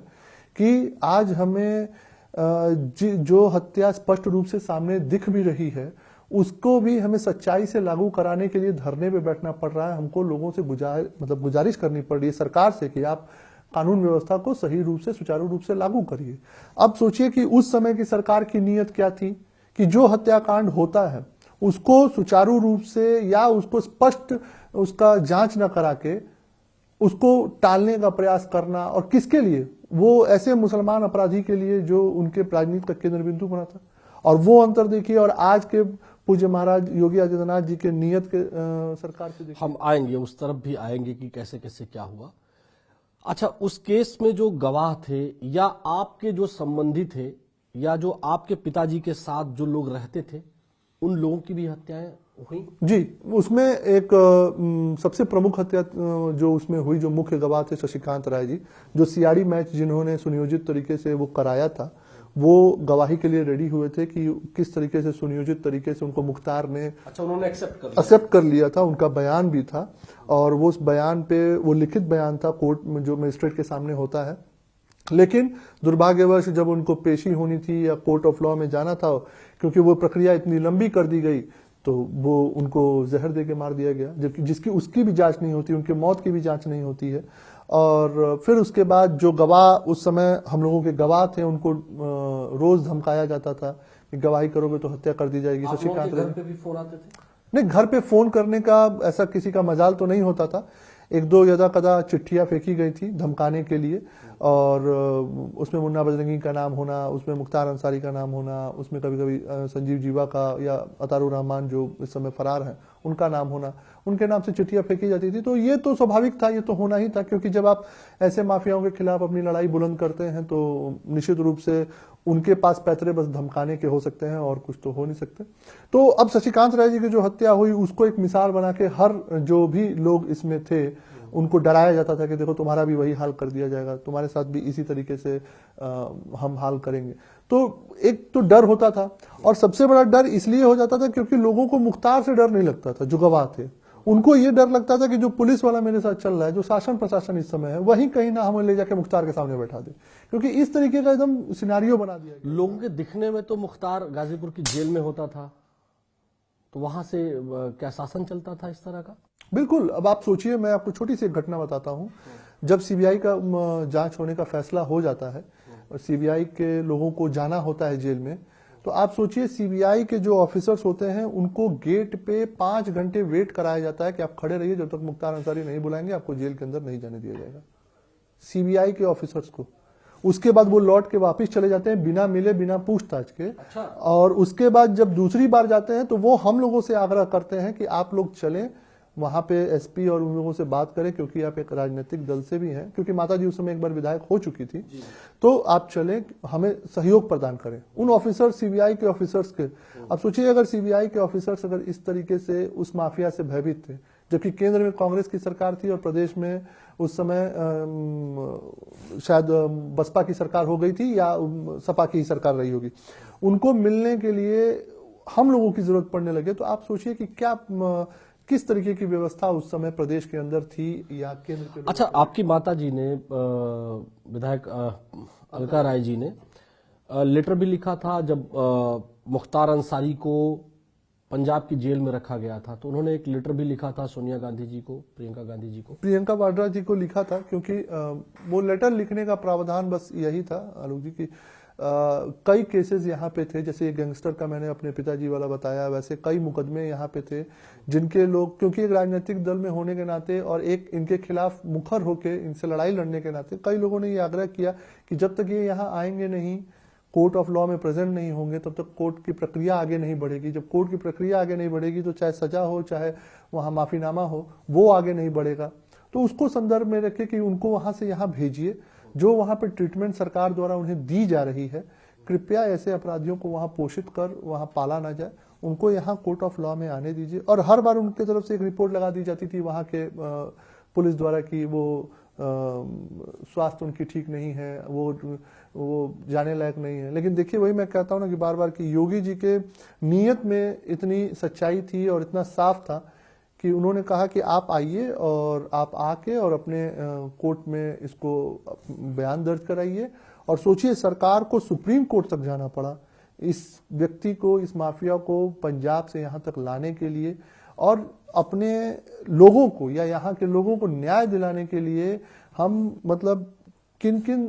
कि आज हमें जो हत्या स्पष्ट रूप से सामने दिख भी रही है उसको भी हमें सच्चाई से लागू कराने के लिए धरने पे बैठना पड़ रहा है। हमको लोगों से गुजारिश करनी पड़ रही है सरकार से कि आप कानून व्यवस्था को सही रूप से, सुचारू रूप से लागू करिए। अब सोचिए कि उस समय की सरकार की नीयत क्या थी कि जो हत्याकांड होता है उसको सुचारू रूप से या उसको स्पष्ट उसका जांच न करा के उसको टालने का प्रयास करना, और किसके लिए? वो ऐसे मुसलमान अपराधी के लिए जो उनके राजनीति का केंद्र बिंदु बना था। और वो अंतर देखिए और आज के पूज्य महाराज योगी आदित्यनाथ जी के नियत के सरकार से देखिए। हम आएंगे, उस तरफ भी आएंगे कि कैसे कैसे क्या हुआ। अच्छा, उस केस में जो गवाह थे या आपके जो संबंधी थे या जो आपके पिताजी के साथ जो लोग रहते थे, उन लोगों की भी हत्याएं हुई? जी, उसमें एक सबसे प्रमुख हत्या जो उसमें हुई, जो मुख्य गवाह थे शशिकांत राय जी, जो सीआरडी मैच जिन्होंने सुनियोजित तरीके से वो कराया था, वो गवाही के लिए रेडी हुए थे कि किस तरीके से सुनियोजित तरीके से उनको मुख्तार ने उन्होंने एक्सेप्ट कर लिया था। उनका बयान भी था और वो उस बयान पे वो लिखित बयान था कोर्ट में जो मजिस्ट्रेट के सामने होता है। लेकिन दुर्भाग्यवश जब उनको पेशी होनी थी या कोर्ट ऑफ लॉ में जाना था, क्योंकि वो प्रक्रिया इतनी लंबी कर दी गई तो वो उनको जहर दे के मार दिया गया, जबकि जिसकी उसकी भी जांच नहीं होती, उनके मौत की भी जांच नहीं होती है। और फिर उसके बाद जो गवाह उस समय हम लोगों के गवाह थे उनको रोज धमकाया जाता था कि गवाही करोगे तो हत्या कर दी जाएगी। आप लोगों शशिकांत के रह घर पे भी फोन आते थे? नहीं, घर पे फोन करने का ऐसा किसी का मजाल तो नहीं होता था। एक दो यदा कदा चिट्ठियां फेंकी गई थी धमकाने के लिए, और उसमें मुन्ना बजरंगी का नाम होना, उसमें मुख्तार अंसारी का नाम होना, उसमें कभी कभी संजीव जीवा का या अतारुर रहमान जो इस समय फरार हैं उनका नाम होना, उनके नाम से चिट्ठियां फेंकी जाती थी। तो ये तो स्वाभाविक था, ये तो होना ही था, क्योंकि जब आप ऐसे माफियाओं के खिलाफ अपनी लड़ाई बुलंद करते हैं तो निश्चित रूप से उनके पास पैतरे बस धमकाने के हो सकते हैं और कुछ तो हो नहीं सकते। तो अब शशिकांत राय जी की जो हत्या हुई उसको एक मिसाल बना के हर जो भी लोग इसमें थे उनको डराया जाता था कि देखो तुम्हारा भी वही हाल कर दिया जाएगा, तुम्हारे साथ भी इसी तरीके से हम हाल करेंगे। तो एक तो डर होता था, और सबसे बड़ा डर इसलिए हो जाता था क्योंकि लोगों को मुख्तार से डर नहीं लगता था जो गवाह थे। उनको ये डर लगता था कि जो पुलिस वाला मेरे साथ चल रहा है, जो शासन प्रशासन इस समय है, वही कहीं ना हमें ले जाके मुख्तार के सामने बैठा दे, क्योंकि इस तरीके का एकदम सिनारियो बना दिया गया। लोगों के दिखने में तो मुख्तार गाजीपुर की जेल में होता था, तो वहां से क्या शासन चलता था इस तरह का? बिल्कुल। अब आप सोचिए, मैं आपको छोटी सी एक घटना बताता हूं। जब सीबीआई का जांच होने का फैसला हो जाता है और सीबीआई के लोगों को जाना होता है जेल में, तो आप सोचिए सीबीआई के जो ऑफिसर्स होते हैं उनको गेट पे 5 घंटे वेट कराया जाता है कि आप खड़े रहिए, जब तक मुख्तार अंसारी नहीं बुलाएंगे आपको जेल के अंदर नहीं जाने दिया जाएगा। सीबीआई के ऑफिसर्स को। उसके बाद वो लौट के वापस चले जाते हैं बिना मिले, बिना पूछताछ के। अच्छा। और उसके बाद जब दूसरी बार जाते हैं तो वो हम लोगों से आग्रह करते हैं कि आप लोग चलें वहां पे एसपी और उन लोगों से बात करें, क्योंकि आप एक राजनीतिक दल से भी हैं, क्योंकि माता जी उस समय एक बार विधायक हो चुकी थी, तो आप चलें, हमें सहयोग प्रदान करें। उन ऑफिसर, सीबीआई के ऑफिसर्स के, अब सोचिए अगर सीबीआई के ऑफिसर्स अगर इस तरीके से उस माफिया से भयभीत थे, जबकि केंद्र में कांग्रेस की सरकार थी और प्रदेश में उस समय शायद बसपा की सरकार हो गई थी या सपा की ही सरकार रही होगी, उनको मिलने के लिए हम लोगों की जरूरत पड़ने लगे। तो आप सोचिए कि क्या किस तरीके की व्यवस्था उस समय प्रदेश के अंदर थी या केंद्र के। अच्छा, आपकी माता जी ने, विधायक अलका राय जी ने लेटर भी लिखा था जब मुख्तार अंसारी को पंजाब की जेल में रखा गया था, तो उन्होंने एक लेटर भी लिखा था सोनिया गांधी जी को, प्रियंका गांधी जी को। प्रियंका वाड्रा जी को लिखा था, क्योंकि वो लेटर लिखने का प्रावधान बस यही था आलोक जी की कई केसेस यहाँ पे थे, जैसे गैंगस्टर का मैंने अपने पिताजी वाला बताया, वैसे कई मुकदमे यहाँ पे थे जिनके लोग, क्योंकि एक राजनीतिक दल में होने के नाते और एक इनके खिलाफ मुखर होके इनसे लड़ाई लड़ने के नाते कई लोगों ने ये आग्रह किया कि जब तक ये यहाँ आएंगे नहीं, कोर्ट ऑफ लॉ में प्रेजेंट नहीं होंगे, तब तक कोर्ट की प्रक्रिया आगे नहीं बढ़ेगी। जब कोर्ट की प्रक्रिया आगे नहीं बढ़ेगी तो चाहे सजा हो, चाहे वहाँ माफीनामा हो, वो आगे नहीं बढ़ेगा। तो उसको संदर्भ में रखे कि उनको वहां से यहाँ भेजिए, जो वहां पे ट्रीटमेंट सरकार द्वारा उन्हें दी जा रही है, कृपया ऐसे अपराधियों को वहां पोषित कर वहां पाला ना जाए, उनको यहाँ कोर्ट ऑफ लॉ में आने दीजिए। और हर बार उनके तरफ से एक रिपोर्ट लगा दी जाती थी वहां के पुलिस द्वारा कि वो स्वास्थ्य उनकी ठीक नहीं है, वो जाने लायक नहीं है। लेकिन देखिए, वही मैं कहता हूं ना कि बार बार कि योगी जी के नीयत में इतनी सच्चाई थी और इतना साफ था कि उन्होंने कहा कि आप आइए और आप आके और अपने कोर्ट में इसको बयान दर्ज कराइए। और सोचिए, सरकार को सुप्रीम कोर्ट तक जाना पड़ा इस व्यक्ति को, इस माफिया को पंजाब से यहाँ तक लाने के लिए, और अपने लोगों को या यहाँ के लोगों को न्याय दिलाने के लिए हम मतलब किन किन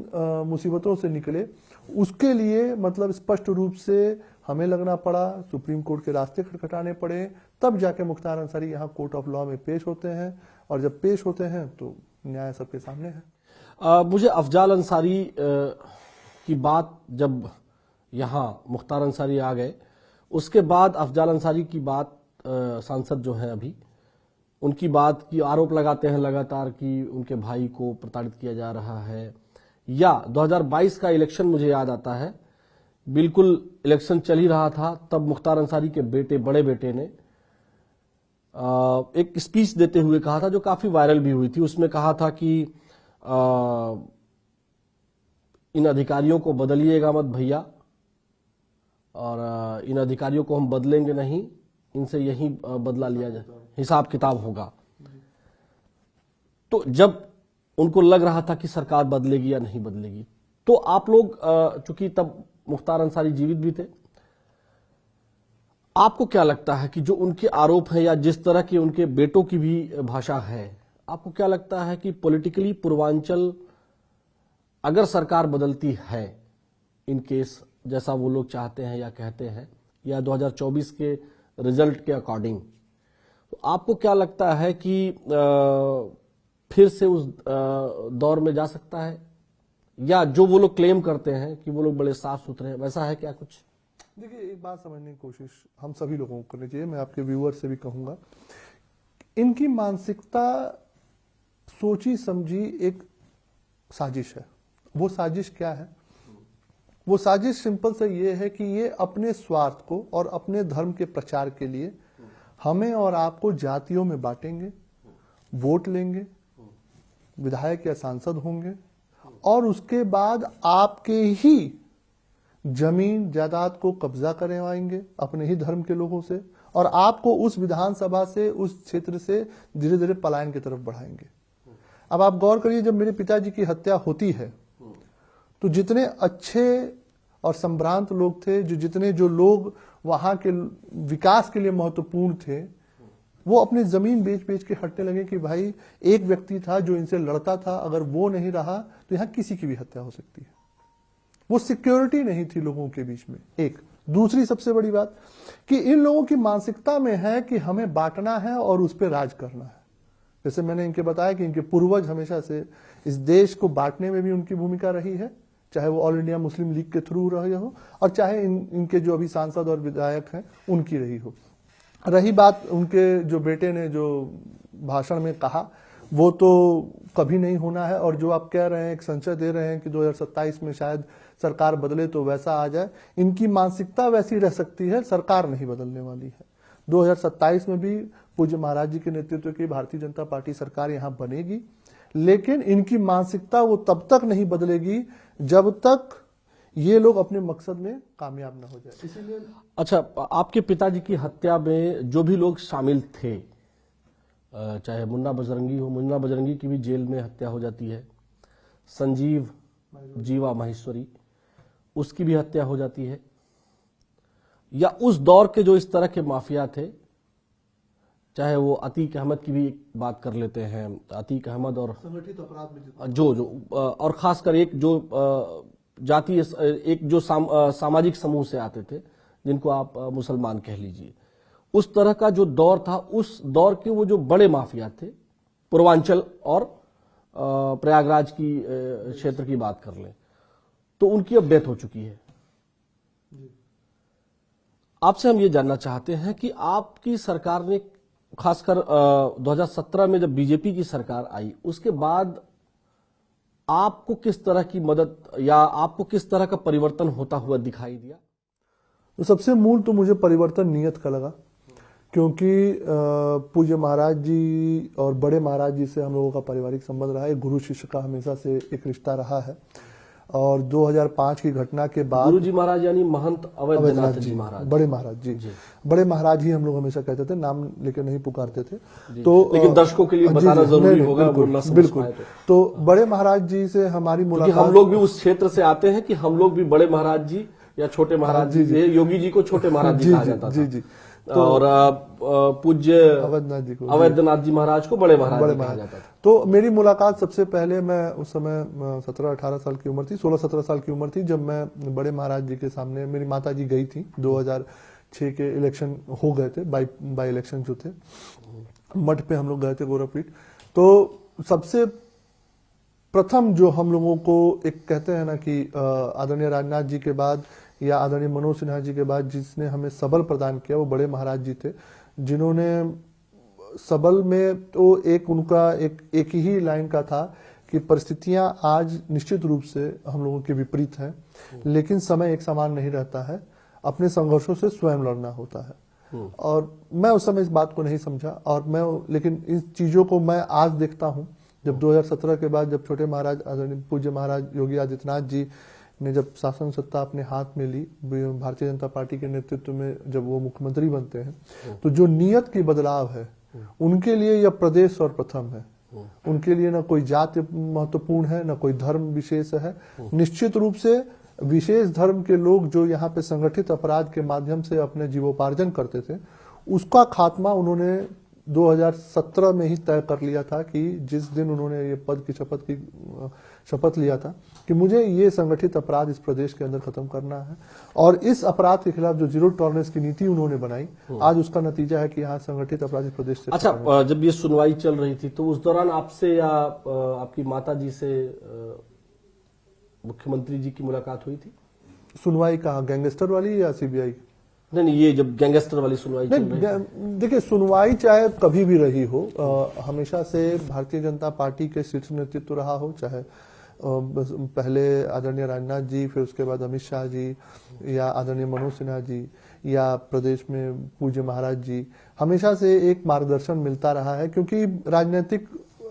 मुसीबतों से निकले, उसके लिए मतलब स्पष्ट रूप से हमें लगना पड़ा, सुप्रीम कोर्ट के रास्ते खटखटाने पड़े, तब जाके मुख्तार अंसारी यहाँ कोर्ट ऑफ लॉ में पेश होते हैं। और जब पेश होते हैं तो न्याय सबके सामने है। मुझे अफजाल अंसारी की बात, जब यहाँ मुख्तार अंसारी आ गए उसके बाद अफजाल अंसारी की बात, सांसद जो हैं अभी, उनकी बात की आरोप लगाते हैं लगातार कि उनके भाई को प्रताड़ित किया जा रहा है। या 2022 का इलेक्शन मुझे याद आता है, बिल्कुल इलेक्शन चल ही रहा था, तब मुख्तार अंसारी के बेटे, बड़े बेटे ने एक स्पीच देते हुए कहा था, जो काफी वायरल भी हुई थी। उसमें कहा था कि इन अधिकारियों को बदलिएगा मत भैया, और इन अधिकारियों को हम बदलेंगे नहीं, इनसे यही बदला लिया जाए, हिसाब किताब होगा। तो जब उनको लग रहा था कि सरकार बदलेगी या नहीं बदलेगी, तो आप लोग, चूंकि तब मुख्तार अंसारी जीवित भी थे, आपको क्या लगता है कि जो उनके आरोप है या जिस तरह की उनके बेटों की भी भाषा है, आपको क्या लगता है कि पॉलिटिकली पूर्वांचल, अगर सरकार बदलती है इन केस जैसा वो लोग चाहते हैं या कहते हैं, या 2024 के रिजल्ट के अकॉर्डिंग, तो आपको क्या लगता है कि फिर से उस दौर में जा सकता है, या जो वो लोग क्लेम करते हैं कि वो लोग बड़े साफ सुथरे हैं, वैसा है क्या कुछ? देखिए, एक बात समझने की कोशिश हम सभी लोगों को करनी चाहिए। मैं आपके व्यूअर से भी कहूंगा, इनकी मानसिकता सोची समझी एक साजिश है। वो साजिश क्या है? वो साजिश सिंपल से ये है कि ये अपने स्वार्थ को और अपने धर्म के प्रचार के लिए हमें और आपको जातियों में बांटेंगे, वोट लेंगे, विधायक या सांसद होंगे, और उसके बाद आपके ही जमीन जायदाद को कब्जा करवाएंगे अपने ही धर्म के लोगों से, और आपको उस विधानसभा से, उस क्षेत्र से धीरे धीरे पलायन की तरफ बढ़ाएंगे। अब आप गौर करिए, जब मेरे पिताजी की हत्या होती है तो जितने अच्छे और संभ्रांत लोग थे, जो लोग वहां के विकास के लिए महत्वपूर्ण थे, वो अपनी जमीन बेच बेच के हटने लगे कि भाई एक व्यक्ति था जो इनसे लड़ता था, अगर वो नहीं रहा तो यहां किसी की भी हत्या हो सकती है। वो सिक्योरिटी नहीं थी लोगों के बीच में। एक दूसरी सबसे बड़ी बात कि इन लोगों की मानसिकता में है कि हमें बांटना है और उस पर राज करना है। जैसे मैंने इनके बताया कि इनके पूर्वज हमेशा से इस देश को बांटने में भी उनकी भूमिका रही है, चाहे वो ऑल इंडिया मुस्लिम लीग के थ्रू रहे हो, और चाहे इनके जो अभी सांसद और विधायक हैं उनकी रही हो। रही बात उनके जो बेटे ने जो भाषण में कहा, वो तो कभी नहीं होना है। और जो आप कह रहे हैं, एक संशय दे रहे हैं कि 2027 में शायद सरकार बदले तो वैसा आ जाए, इनकी मानसिकता वैसी रह सकती है, सरकार नहीं बदलने वाली है। 2027 में भी पूज्य महाराज जी के नेतृत्व की भारतीय जनता पार्टी सरकार यहां बनेगी, लेकिन इनकी मानसिकता वो तब तक नहीं बदलेगी जब तक ये लोग अपने मकसद में कामयाब न हो जाए। इसीलिए अच्छा, आपके पिताजी की हत्या में जो भी लोग शामिल थे, चाहे मुन्ना बजरंगी हो, मुन्ना बजरंगी की भी जेल में हत्या हो जाती है, संजीव जीवा माहेश्वरी, उसकी भी हत्या हो जाती है, या उस दौर के जो इस तरह के माफिया थे, चाहे वो अतीक अहमद की भी बात कर लेते हैं, अतीक अहमद और संगठित अपराध में जो और खासकर एक जो जातीय, एक जो सामाजिक समूह से आते थे, जिनको आप मुसलमान कह लीजिए, उस तरह का जो दौर था, उस दौर के वो जो बड़े माफिया थे, पूर्वांचल और प्रयागराज की क्षेत्र की बात कर लें, तो उनकी अब डेथ हो चुकी है। आपसे हम ये जानना चाहते हैं कि आपकी सरकार ने, खासकर 2017 में जब बीजेपी की सरकार आई, उसके बाद आपको किस तरह की मदद या आपको किस तरह का परिवर्तन होता हुआ दिखाई दिया? तो सबसे मूल तो मुझे परिवर्तन नीयत का लगा, क्योंकि पूज्य महाराज जी और बड़े महाराज जी से हम लोगों का पारिवारिक संबंध रहा है, गुरु शिष्य का हमेशा से एक रिश्ता रहा है। और 2005 की घटना के बाद गुरु जी महाराज यानी महंत अवैधनाथ जी महाराज, बड़े महाराज जी, बड़े महाराज ही हम लोग हमेशा कहते थे, नाम लेकर नहीं पुकारते थे। तो लेकिन दर्शकों के लिए बताना जरूरी होगा, बिल्कुल। तो बड़े महाराज जी से हमारी मुलाकात, हम लोग भी उस क्षेत्र से आते हैं कि हम लोग भी बड़े महाराज जी या छोटे महाराज जी, योगी जी को छोटे महाराज जी कहा जाता था, जी, और पूज्य अवैधनाथ जी महाराज को बड़े महाराज जी कहा जाता था। तो मेरी मुलाकात सबसे पहले, मैं उस समय 17-18 साल की उम्र थी, 16-17 साल की उम्र थी, जब मैं बड़े महाराज जी के सामने, मेरी माता जी गई थी, 2006 के इलेक्शन हो गए थे, बाई इलेक्शन जो थे, मठ पे हम लोग गए थे, गोरखपीठ। तो सबसे प्रथम जो हम लोगों को एक कहते हैं ना कि आदरणीय राजनाथ जी के बाद या आदरणीय मनोज सिन्हा जी के बाद जिसने हमें सबल प्रदान किया, वो बड़े महाराज जी थे, जिन्होंने सबल में तो एक उनका एक ही लाइन का था कि परिस्थितियां आज निश्चित रूप से हम लोगों के विपरीत हैं, लेकिन समय एक समान नहीं रहता है, अपने संघर्षों से स्वयं लड़ना होता है। और मैं उस समय इस बात को नहीं समझा, और लेकिन इन चीजों को मैं आज देखता हूं, जब 2017 के बाद जब छोटे महाराज आदरणीय पूज्य महाराज योगी आदित्यनाथ जी ने जब शासन सत्ता अपने हाथ में ली, भारतीय जनता पार्टी के नेतृत्व में जब वो मुख्यमंत्री बनते हैं, तो जो नीयत की बदलाव है, उनके लिए यह प्रदेश और प्रथम है। उनके लिए ना कोई जाति महत्वपूर्ण है, ना कोई धर्म विशेष है। निश्चित रूप से विशेष धर्म के लोग जो यहाँ पे संगठित अपराध के माध्यम से अपने जीवोपार्जन करते थे, उसका खात्मा उन्होंने 2017 में ही तय कर लिया था कि जिस दिन उन्होंने ये पद की शपथ लिया था कि मुझे ये संगठित अपराध इस प्रदेश के अंदर खत्म करना है, और इस अपराध के खिलाफ जो जीरो टॉलरेंस की नीति उन्होंने बनाई, आज उसका नतीजा है कि यहाँ संगठित अपराध इस प्रदेश से। अच्छा, जब ये सुनवाई चल रही थी तो उस दौरान आपसे या आपकी माता जी से मुख्यमंत्री जी की मुलाकात हुई थी? सुनवाई कहाँ, गैंगस्टर वाली या सीबीआई? नहीं, ये जब गैंगस्टर वाली सुनवाई चल रही थी। देखिए, सुनवाई चाहे कभी भी रही हो, हमेशा से भारतीय जनता पार्टी के शीर्ष नेतृत्व रहा हो, चाहे पहले आदरणीय राजनाथ जी, फिर उसके बाद अमित शाह जी, या आदरणीय मनोज सिन्हा जी, या प्रदेश में पूज्य महाराज जी, हमेशा से एक मार्गदर्शन मिलता रहा है। क्योंकि राजनीतिक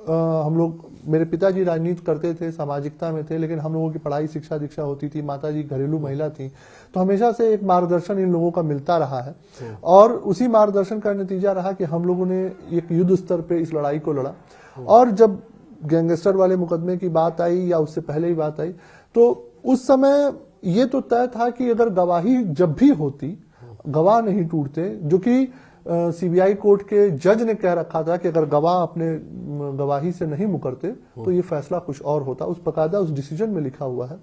हम लोग, मेरे पिताजी राजनीति करते थे, सामाजिकता में थे, लेकिन हम लोगों की पढ़ाई शिक्षा दीक्षा होती थी, माता जी घरेलू महिला थी, तो हमेशा से एक मार्गदर्शन इन लोगों का मिलता रहा है। और उसी मार्गदर्शन का नतीजा रहा कि हम लोगों ने एक युद्ध स्तर पे इस लड़ाई को लड़ा। और जब गैंगस्टर वाले मुकदमे की बात आई या उससे पहले ही बात आई, तो उस समय ये तो तय था कि अगर गवाही जब भी होती, गवाह नहीं टूटते, जो कि सीबीआई कोर्ट के जज ने कह रखा था कि अगर गवाह अपने गवाही से नहीं मुकरते तो ये फैसला कुछ और होता, उस बकायदा उस डिसीजन में लिखा हुआ है।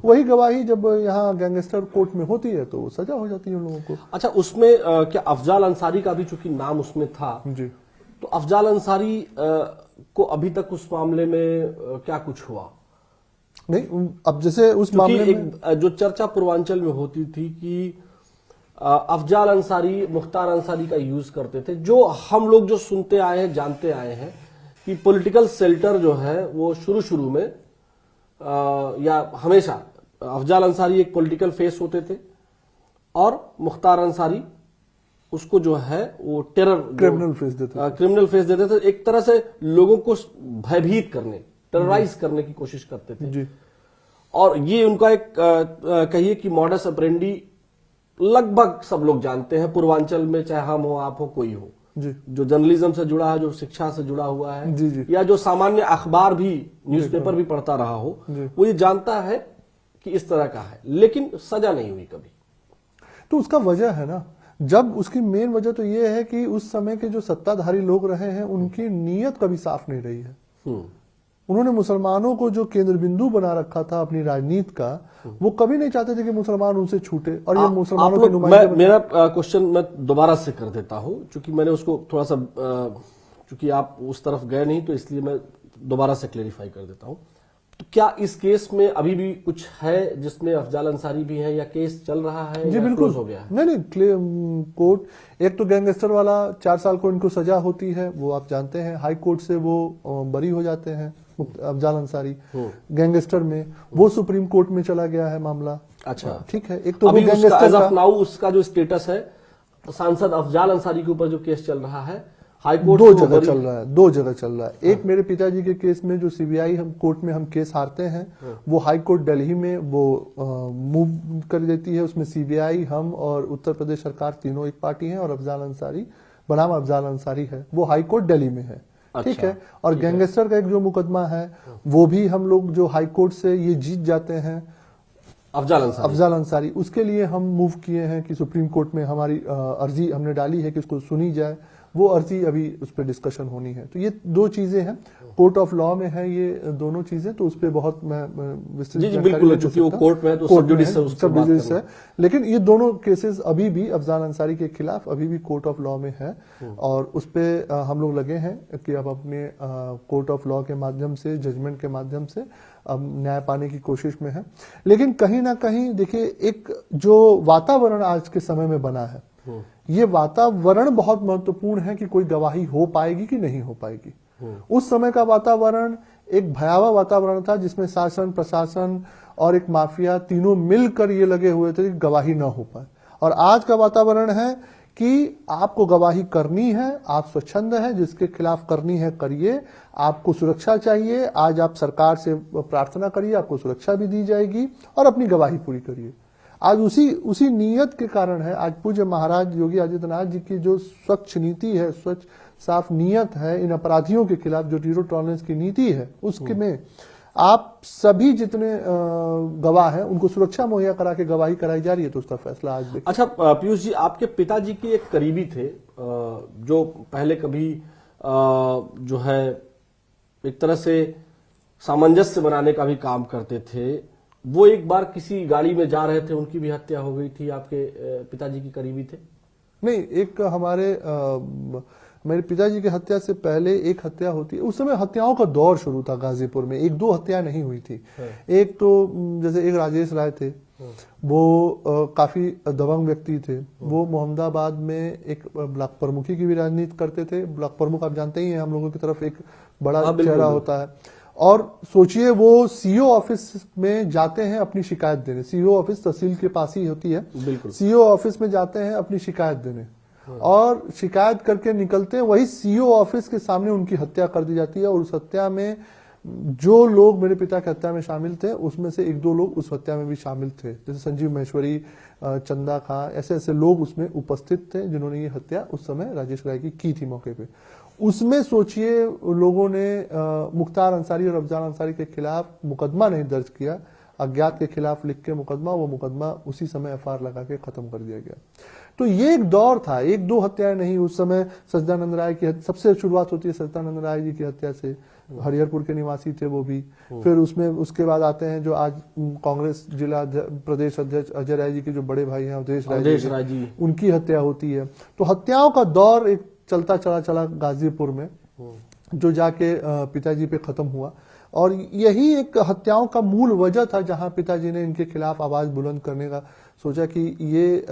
वही गवाही जब यहाँ गैंगस्टर कोर्ट में होती है तो सजा हो जाती है उन लोगों को। अच्छा, उसमें क्या अफजाल अंसारी का भी चूंकि नाम उसमें था जी, तो अफजाल अंसारी को अभी तक उस मामले में क्या कुछ हुआ? नहीं, अब जैसे उस मामले में जो चर्चा पूर्वांचल में होती थी कि अफजाल अंसारी मुख्तार अंसारी का यूज करते थे, जो हम लोग जो सुनते आए हैं, जानते आए हैं कि पॉलिटिकल शेल्टर जो है वो शुरू में या हमेशा अफजाल अंसारी एक पॉलिटिकल फेस होते थे और मुख्तार अंसारी उसको जो है वो क्रिमिनल फेस देते थे। एक तरह से लोगों को भयभीत करने, टेरराइज करने की कोशिश करते थे जी। और ये उनका एक कहिए कि मॉडस ऑपरेंडी लगभग सब लोग जानते हैं पूर्वांचल में, चाहे हम हो, आप हो, कोई हो जी, जो जर्नलिज्म से जुड़ा है, जो शिक्षा से जुड़ा हुआ है, जी, जी, या जो सामान्य अखबार भी, न्यूज़पेपर भी पढ़ता रहा हो, वो ये जानता है कि इस तरह का है, लेकिन सजा नहीं हुई कभी। तो उसका वजह है ना, जब उसकी मेन वजह तो ये है कि उस समय के जो सत्ताधारी लोग रहे हैं उनकी नीयत कभी साफ नहीं रही है। उन्होंने मुसलमानों को जो केंद्र बिंदु बना रखा था अपनी राजनीति का, वो कभी नहीं चाहते थे कि मुसलमान उनसे छूटे। और ये मुसलमानों के नुमाइंदे, मेरा क्वेश्चन मैं दोबारा से कर देता हूं, क्योंकि मैंने उसको थोड़ा सा, क्योंकि आप उस तरफ गए नहीं तो इसलिए मैं दोबारा से क्लेरिफाई कर देता हूं। तो क्या इस केस में अभी भी कुछ है जिसमें अफजाल अंसारी भी है, या केस चल रहा है? जी बिल्कुल हो गया है? नहीं, कोर्ट, एक तो गैंगस्टर वाला 4 साल को इनको सजा होती है, वो आप जानते हैं, हाई कोर्ट से वो बरी हो जाते हैं अफजाल अंसारी। गैंगस्टर में वो सुप्रीम कोर्ट में चला गया है मामला। अच्छा, ठीक है। एक तो अभी वो गैंगस्टर नाउ उसका जो स्टेटस है, सांसद अफजाल अंसारी के ऊपर जो केस चल रहा है, हाई कोर्ट 2 जगह चल रहा है, 2 जगह चल रहा है। एक मेरे पिताजी के केस में जो सीबीआई हम कोर्ट में हम केस हारते हैं, वो हाई कोर्ट दिल्ली में वो मूव कर देती है, उसमें सीबीआई, हम और उत्तर प्रदेश सरकार तीनों एक पार्टी हैं, और अफजाल अंसारी बनाम अफजाल अंसारी है, वो हाई कोर्ट दिल्ली में है। ठीक है। और गैंगस्टर का एक जो मुकदमा है वो भी हम लोग जो हाई कोर्ट से ये जीत जाते हैं, अफजाल अंसारी, उसके लिए हम मूव किए हैं कि सुप्रीम कोर्ट में हमारी अर्जी हमने डाली है कि उसको सुनी जाए। वो अर्जी अभी उस पर डिस्कशन होनी है। तो ये 2 चीजें हैं, कोर्ट ऑफ लॉ में है ये दोनों चीजें, तो उस पर बहुत मैं विस्तृत बिल्कुल, चूंकि वो कोर्ट में है तो सब जुडिस है। लेकिन ये दोनों केसेस अभी भी अफजाल अंसारी के खिलाफ अभी भी कोर्ट ऑफ लॉ में है, और उस पर हम लोग लगे हैं कि अब अपने कोर्ट ऑफ लॉ के माध्यम से, जजमेंट के माध्यम से अब न्याय पाने की कोशिश में है। लेकिन कहीं ना कहीं देखिए, एक जो वातावरण आज के समय में बना है, ये वातावरण बहुत महत्वपूर्ण है कि कोई गवाही हो पाएगी कि नहीं हो पाएगी। उस समय का वातावरण एक भयावह वातावरण था, जिसमें शासन, प्रशासन और एक माफिया तीनों मिलकर ये लगे हुए थे कि गवाही ना हो पाए। और आज का वातावरण है कि आपको गवाही करनी है, आप स्वच्छंद है, जिसके खिलाफ करनी है करिए, आपको सुरक्षा चाहिए, आज आप सरकार से प्रार्थना करिए, आपको सुरक्षा भी दी जाएगी, और अपनी गवाही पूरी करिए। आज उसी नीयत के कारण है, आज पूज्य महाराज योगी आदित्यनाथ जी की जो स्वच्छ नीति है, स्वच्छ साफ नीयत है इन अपराधियों के खिलाफ, जो जीरो टॉलरेंस की नीति है, उसके में आप सभी जितने गवाह हैं उनको सुरक्षा मुहैया करा के गवाही कराई जा रही है, तो उसका फैसला आज देखिए। अच्छा पीयूष जी, आपके पिताजी के एक करीबी थे जो पहले कभी जो है एक तरह से सामंजस्य बनाने का भी काम करते थे। वो एक बार किसी गाड़ी में जा रहे थे, उनकी भी हत्या हो गई थी। आपके पिताजी की करीबी थे? नहीं, एक हमारे मेरे पिताजी की हत्या से पहले एक हत्या होती है। उस समय हत्याओं का दौर शुरू था गाजीपुर में, एक दो हत्या नहीं हुई थी। एक तो जैसे एक राजेश राय थे, वो काफी दबंग व्यक्ति थे। वो मोहम्मदाबाद में एक ब्लॉक प्रमुखी की भी राजनीति करते थे। ब्लॉक प्रमुख आप जानते ही हैं, हम लोगों की तरफ एक बड़ा चेहरा होता है। और सोचिए वो सीओ ऑफिस में जाते हैं अपनी शिकायत देने। सीओ ऑफिस तहसील के पास ही होती है। सीओ ऑफिस में जाते हैं अपनी शिकायत देने, और शिकायत करके निकलते हैं, वही सीओ ऑफिस के सामने उनकी हत्या कर दी जाती है। और उस हत्या में जो लोग मेरे पिता की हत्या में शामिल थे, उसमें से एक दो लोग उस हत्या में भी शामिल थे, जैसे संजीव महेश्वरी, चंदा खां, ऐसे ऐसे लोग उसमें उपस्थित थे जिन्होंने ये हत्या उस समय राजेश राय की थी मौके पे। उसमें सोचिए लोगों ने मुख्तार अंसारी और अफजाल अंसारी के खिलाफ मुकदमा नहीं दर्ज किया, अज्ञात के खिलाफ लिख के मुकदमा, वो मुकदमा उसी समय एफआईआर लगा के खत्म कर दिया गया। तो ये एक दौर था, एक दो हत्याएं नहीं। उस समय सच्चिदानंद राय की सबसे शुरुआत होती है सच्चिदानंद राय जी की हत्या से, हरिहरपुर के निवासी थे वो भी। फिर उसमें उसके बाद आते हैं जो आज कांग्रेस जिला प्रदेश अध्यक्ष अजय राय जी के जो बड़े भाई हैं अवधेश राय जी, उनकी हत्या होती है। तो हत्याओं का दौर एक चलता चला गाजीपुर में, जो जाके पिताजी पे खत्म हुआ। और यही एक हत्याओं का मूल वजह था, जहां पिताजी ने इनके खिलाफ आवाज बुलंद करने का सोचा कि ये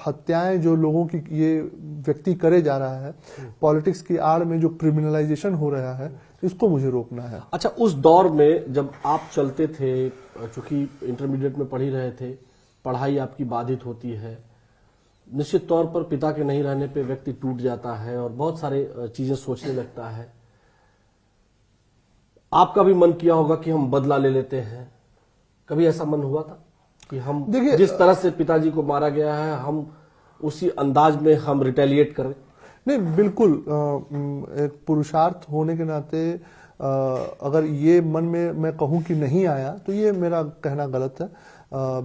हत्याएं जो लोगों की ये व्यक्ति करे जा रहा है, पॉलिटिक्स की आड़ में जो क्रिमिनलाइजेशन हो रहा है, इसको मुझे रोकना है। अच्छा, उस दौर में जब आप चलते थे, चूंकि इंटरमीडिएट में पढ़ ही रहे थे, पढ़ाई आपकी बाधित होती है, निश्चित तौर पर पिता के नहीं रहने पे व्यक्ति टूट जाता है और बहुत सारे चीजें सोचने लगता है। आपका भी मन किया होगा कि हम बदला ले लेते हैं, कभी ऐसा मन हुआ था कि हम जिस तरह से पिताजी को मारा गया है, हम उसी अंदाज में हम रिटेलिएट करें? नहीं, बिल्कुल। एक पुरुषार्थ होने के नाते अगर ये मन में मैं कहूं कि नहीं आया, तो ये मेरा कहना गलत है।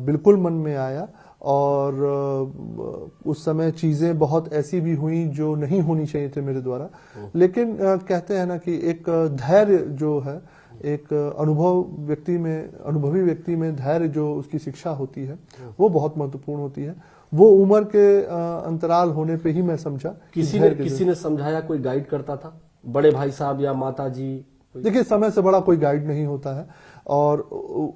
बिल्कुल मन में आया। और उस समय चीजें बहुत ऐसी भी हुई जो नहीं होनी चाहिए थे मेरे द्वारा। लेकिन कहते हैं ना कि एक धैर्य जो है, एक अनुभवी व्यक्ति में धैर्य जो उसकी शिक्षा होती है, वो बहुत महत्वपूर्ण होती है। वो उम्र के अंतराल होने पे ही मैं समझा। किसी ने समझाया, कोई गाइड करता था, बड़े भाई साहब या माता जी? देखिए, समय से बड़ा कोई गाइड नहीं होता है। और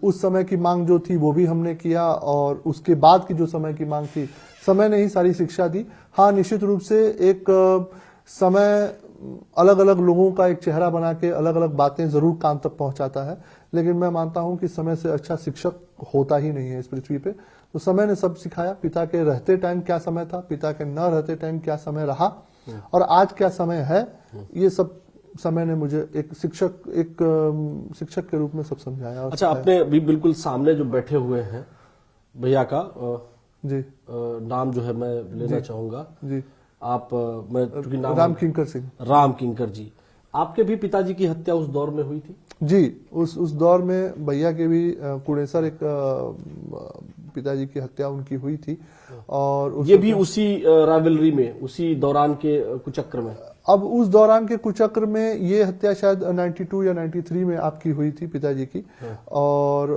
उस समय की मांग जो थी वो भी हमने किया, और उसके बाद की जो समय की मांग थी, समय ने ही सारी शिक्षा दी। हाँ, निश्चित रूप से एक समय अलग अलग लोगों का एक चेहरा बना के अलग अलग बातें जरूर कान तक पहुंचाता है, लेकिन मैं मानता हूं कि समय से अच्छा शिक्षक होता ही नहीं है इस पृथ्वी पे। तो समय ने सब सिखाया। पिता के रहते टाइम क्या समय था, पिता के न रहते टाइम क्या समय रहा, और आज क्या समय है, ये सब समय ने मुझे एक शिक्षक के रूप में सब समझाया। अच्छा, अपने भी बिल्कुल सामने जो बैठे हुए हैं भैया का जी नाम जो है मैं लेना चाहूंगा जी। आप मैं नाम राम किंकर सिंह, राम किंकर जी, आपके भी पिताजी की हत्या उस दौर में हुई थी? जी, उस दौर में भैया के भी कुड़ेसर एक पिताजी की हत्या उनकी हुई थी। और ये भी उसी राइवलरी में, उसी दौरान के कुचक्र में? अब उस दौरान के कुचक्र में ये हत्या शायद 92 या 93 में आपकी हुई थी पिताजी की। और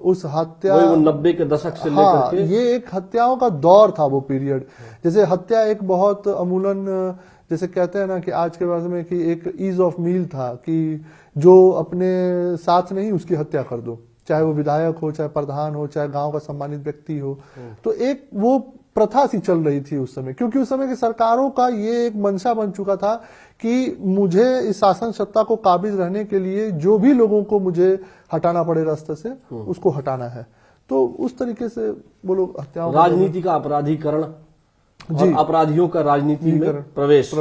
उस हत्या वो 90 के दशक से लेकर के, ये एक हत्याओं का दौर था वो पीरियड। जैसे हत्या एक बहुत अमूलन, जैसे कहते हैं ना कि आज के वक्त में कि एक ईज ऑफ मील था कि जो अपने साथ नहीं उसकी हत्या कर दो, चाहे वो विधायक हो, चाहे प्रधान हो, चाहे गांव का सम्मानित व्यक्ति हो। तो एक वो प्रथा सी चल रही थी उस समय, क्योंकि उस समय की सरकारों का ये एक मंशा बन चुका था कि मुझे इस शासन सत्ता को काबिज रहने के लिए जो भी लोगों को मुझे हटाना पड़े रास्ते से, उसको हटाना है। तो उस तरीके से वो लोग हत्याओं, राजनीति का अपराधीकरण और अपराधियों का राजनीति में प्रवेश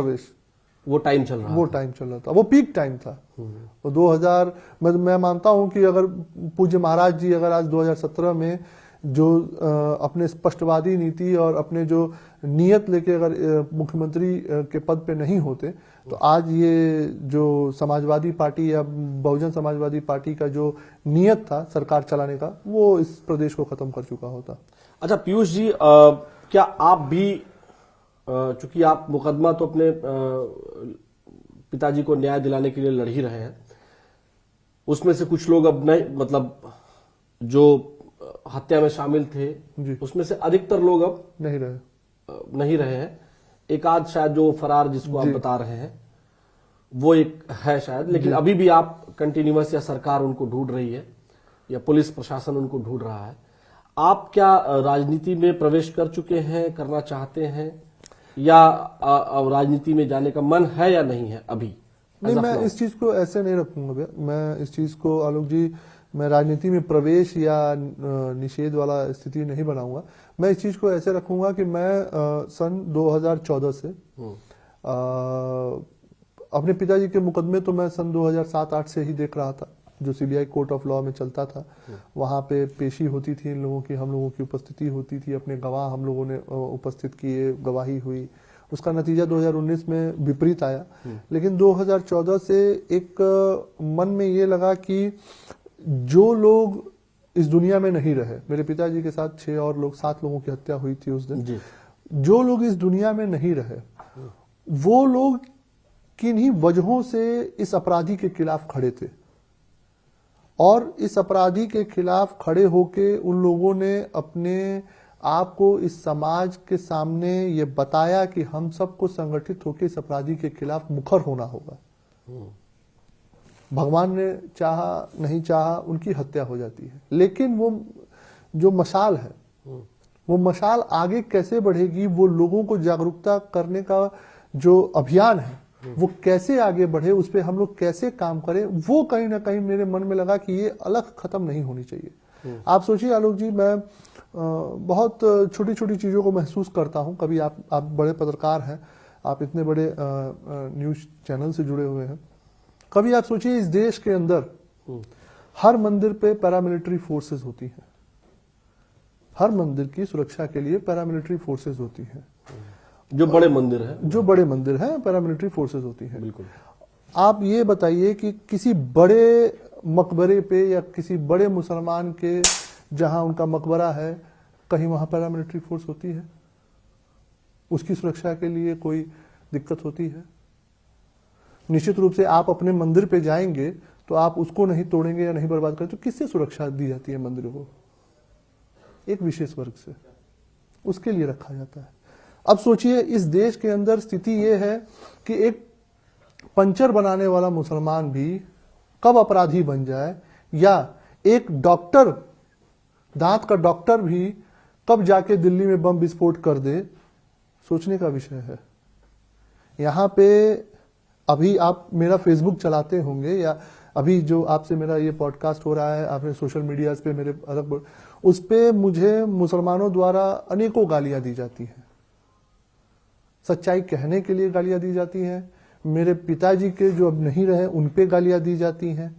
वो टाइम चल रहा था। वो पीक टाइम था। वो 2000 मैं मानता हूं कि अगर पूज्य महाराज जी अगर आज 2017 में जो अपने स्पष्टवादी नीति और अपने जो नियत लेके अगर मुख्यमंत्री के पद पे नहीं होते, तो आज ये जो समाजवादी पार्टी या बहुजन समाजवादी पार्टी का जो नियत था सरकार चलाने का, वो इस प्रदेश को खत्म कर चुका होता। अच्छा पीयूष जी, क्या आप भी, चूंकि आप मुकदमा तो अपने पिताजी को न्याय दिलाने के लिए लड़ ही रहे हैं, उसमें से कुछ लोग अब नहीं, मतलब जो हत्या में शामिल थे उसमें से अधिकतर लोग अब नहीं रहे हैं। एक आध शायद जो फरार जिसको आप बता रहे हैं वो एक है शायद, लेकिन अभी भी आप कंटिन्यूअस, या सरकार उनको ढूंढ रही है या पुलिस प्रशासन उनको ढूंढ रहा है। आप क्या राजनीति में प्रवेश कर चुके हैं, करना चाहते हैं, या राजनीति में जाने का मन है या नहीं है अभी? नहीं, मैं इस चीज को ऐसे नहीं रखूंगा भैया। मैं इस चीज को, आलोक जी, मैं राजनीति में प्रवेश या निषेध वाला स्थिति नहीं बनाऊंगा। मैं इस चीज को ऐसे रखूंगा कि मैं सन 2014 से अपने पिताजी के मुकदमे तो मैं सन 2007-8 से ही देख रहा था, जो सीबीआई कोर्ट ऑफ लॉ में चलता था। वहां पे पेशी होती थी इन लोगों की, हम लोगों की उपस्थिति होती थी, अपने गवाह हम लोगों ने उपस्थित किए, गवाही हुई। उसका नतीजा 2019 में विपरीत आया, लेकिन 2014 से एक मन में ये लगा कि जो लोग इस दुनिया में नहीं रहे, मेरे पिताजी के साथ 6 और लोग, 7 लोगों की हत्या हुई थी उस दिन, जो लोग इस दुनिया में नहीं रहे, वो लोग किन्हीं वजहों से इस अपराधी के खिलाफ खड़े थे, और इस अपराधी के खिलाफ खड़े होके उन लोगों ने अपने आप को इस समाज के सामने ये बताया कि हम सबको संगठित होकर इस अपराधी के खिलाफ मुखर होना होगा। भगवान ने चाहा नहीं चाहा उनकी हत्या हो जाती है, लेकिन वो जो मशाल है, वो मशाल आगे कैसे बढ़ेगी, वो लोगों को जागरूकता करने का जो अभियान है वो कैसे आगे बढ़े, उस पर हम लोग कैसे काम करें, वो कहीं ना कहीं मेरे मन में लगा कि ये अलग खत्म नहीं होनी चाहिए। आप सोचिए आलोक जी, मैं बहुत छोटी छोटी चीजों को महसूस करता हूं। कभी आप बड़े पत्रकार हैं, आप इतने बड़े न्यूज चैनल से जुड़े हुए हैं, कभी आप सोचिए इस देश के अंदर हर मंदिर पे पैरामिलिट्री फोर्सेस होती हैं, हर मंदिर की सुरक्षा के लिए पैरामिलिट्री फोर्सेस होती हैं। जो बड़े मंदिर हैं पैरामिलिट्री फोर्सेस होती हैं। बिल्कुल। आप ये बताइए कि किसी बड़े मकबरे पे या किसी बड़े मुसलमान के जहां उनका मकबरा है, कहीं वहां पैरामिलिट्री फोर्स होती है? उसकी सुरक्षा के लिए कोई दिक्कत होती है? निश्चित रूप से आप अपने मंदिर पे जाएंगे तो आप उसको नहीं तोड़ेंगे या नहीं बर्बाद करेंगे, तो किससे सुरक्षा दी जाती है मंदिरों को? एक विशेष वर्ग से, उसके लिए रखा जाता है। अब सोचिए इस देश के अंदर स्थिति यह है कि एक पंचर बनाने वाला मुसलमान भी कब अपराधी बन जाए, या एक डॉक्टर, दांत का डॉक्टर भी कब जाके दिल्ली में बम विस्फोट कर दे, सोचने का विषय है। यहां पे अभी आप मेरा फेसबुक चलाते होंगे, या अभी जो आपसे मेरा ये पॉडकास्ट हो रहा है, आपने सोशल मीडिया पे मेरे अलग, उस पे मुझे मुसलमानों द्वारा अनेकों गालियां दी जाती हैं। सच्चाई कहने के लिए गालियां दी जाती हैं। मेरे पिताजी के जो अब नहीं रहे उन पे गालियां दी जाती हैं।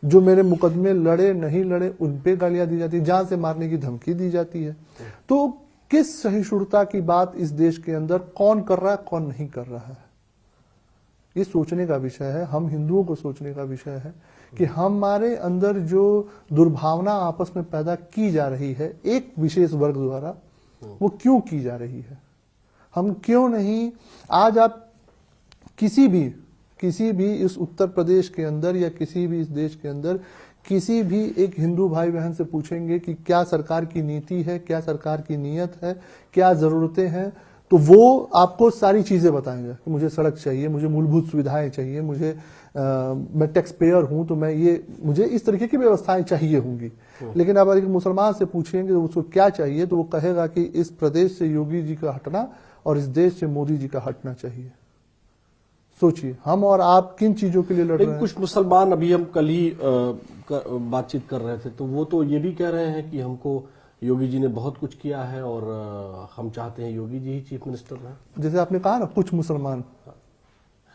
जो मेरे मुकदमे लड़े नहीं लड़े उन पे गालियां दी जाती है, जान से मारने की धमकी दी जाती है। तो किस सहिष्णुता की बात इस देश के अंदर कौन कर रहा है, कौन नहीं कर रहा है, ये सोचने का विषय है। हम हिंदुओं को सोचने का विषय है कि हमारे अंदर जो दुर्भावना आपस में पैदा की जा रही है एक विशेष वर्ग द्वारा, वो क्यों की जा रही है? हम क्यों नहीं, आज आप किसी भी इस उत्तर प्रदेश के अंदर या किसी भी इस देश के अंदर किसी भी एक हिंदू भाई बहन से पूछेंगे कि क्या सरकार की नीति है, क्या सरकार की नीयत है, क्या जरूरतें हैं, तो वो आपको सारी चीजें बताएंगे कि मुझे सड़क चाहिए, मुझे मूलभूत सुविधाएं चाहिए, मुझे मैं टैक्स पेयर हूं तो मुझे इस तरीके की व्यवस्थाएं चाहिए होंगी। लेकिन आप एक मुसलमान से पूछेंगे तो उसको क्या चाहिए, तो वो कहेगा कि इस प्रदेश से योगी जी का हटना और इस देश से मोदी जी का हटना चाहिए। सोचिए हम और आप किन चीजों के लिए लड़ रहे हैं। कुछ मुसलमान, अभी हम कल ही बातचीत कर रहे थे, तो वो तो ये भी कह रहे हैं कि हमको योगी जी ने बहुत कुछ किया है और हम चाहते हैं योगी जी ही चीफ मिनिस्टर रहे। जैसे आपने कहा ना, कुछ मुसलमान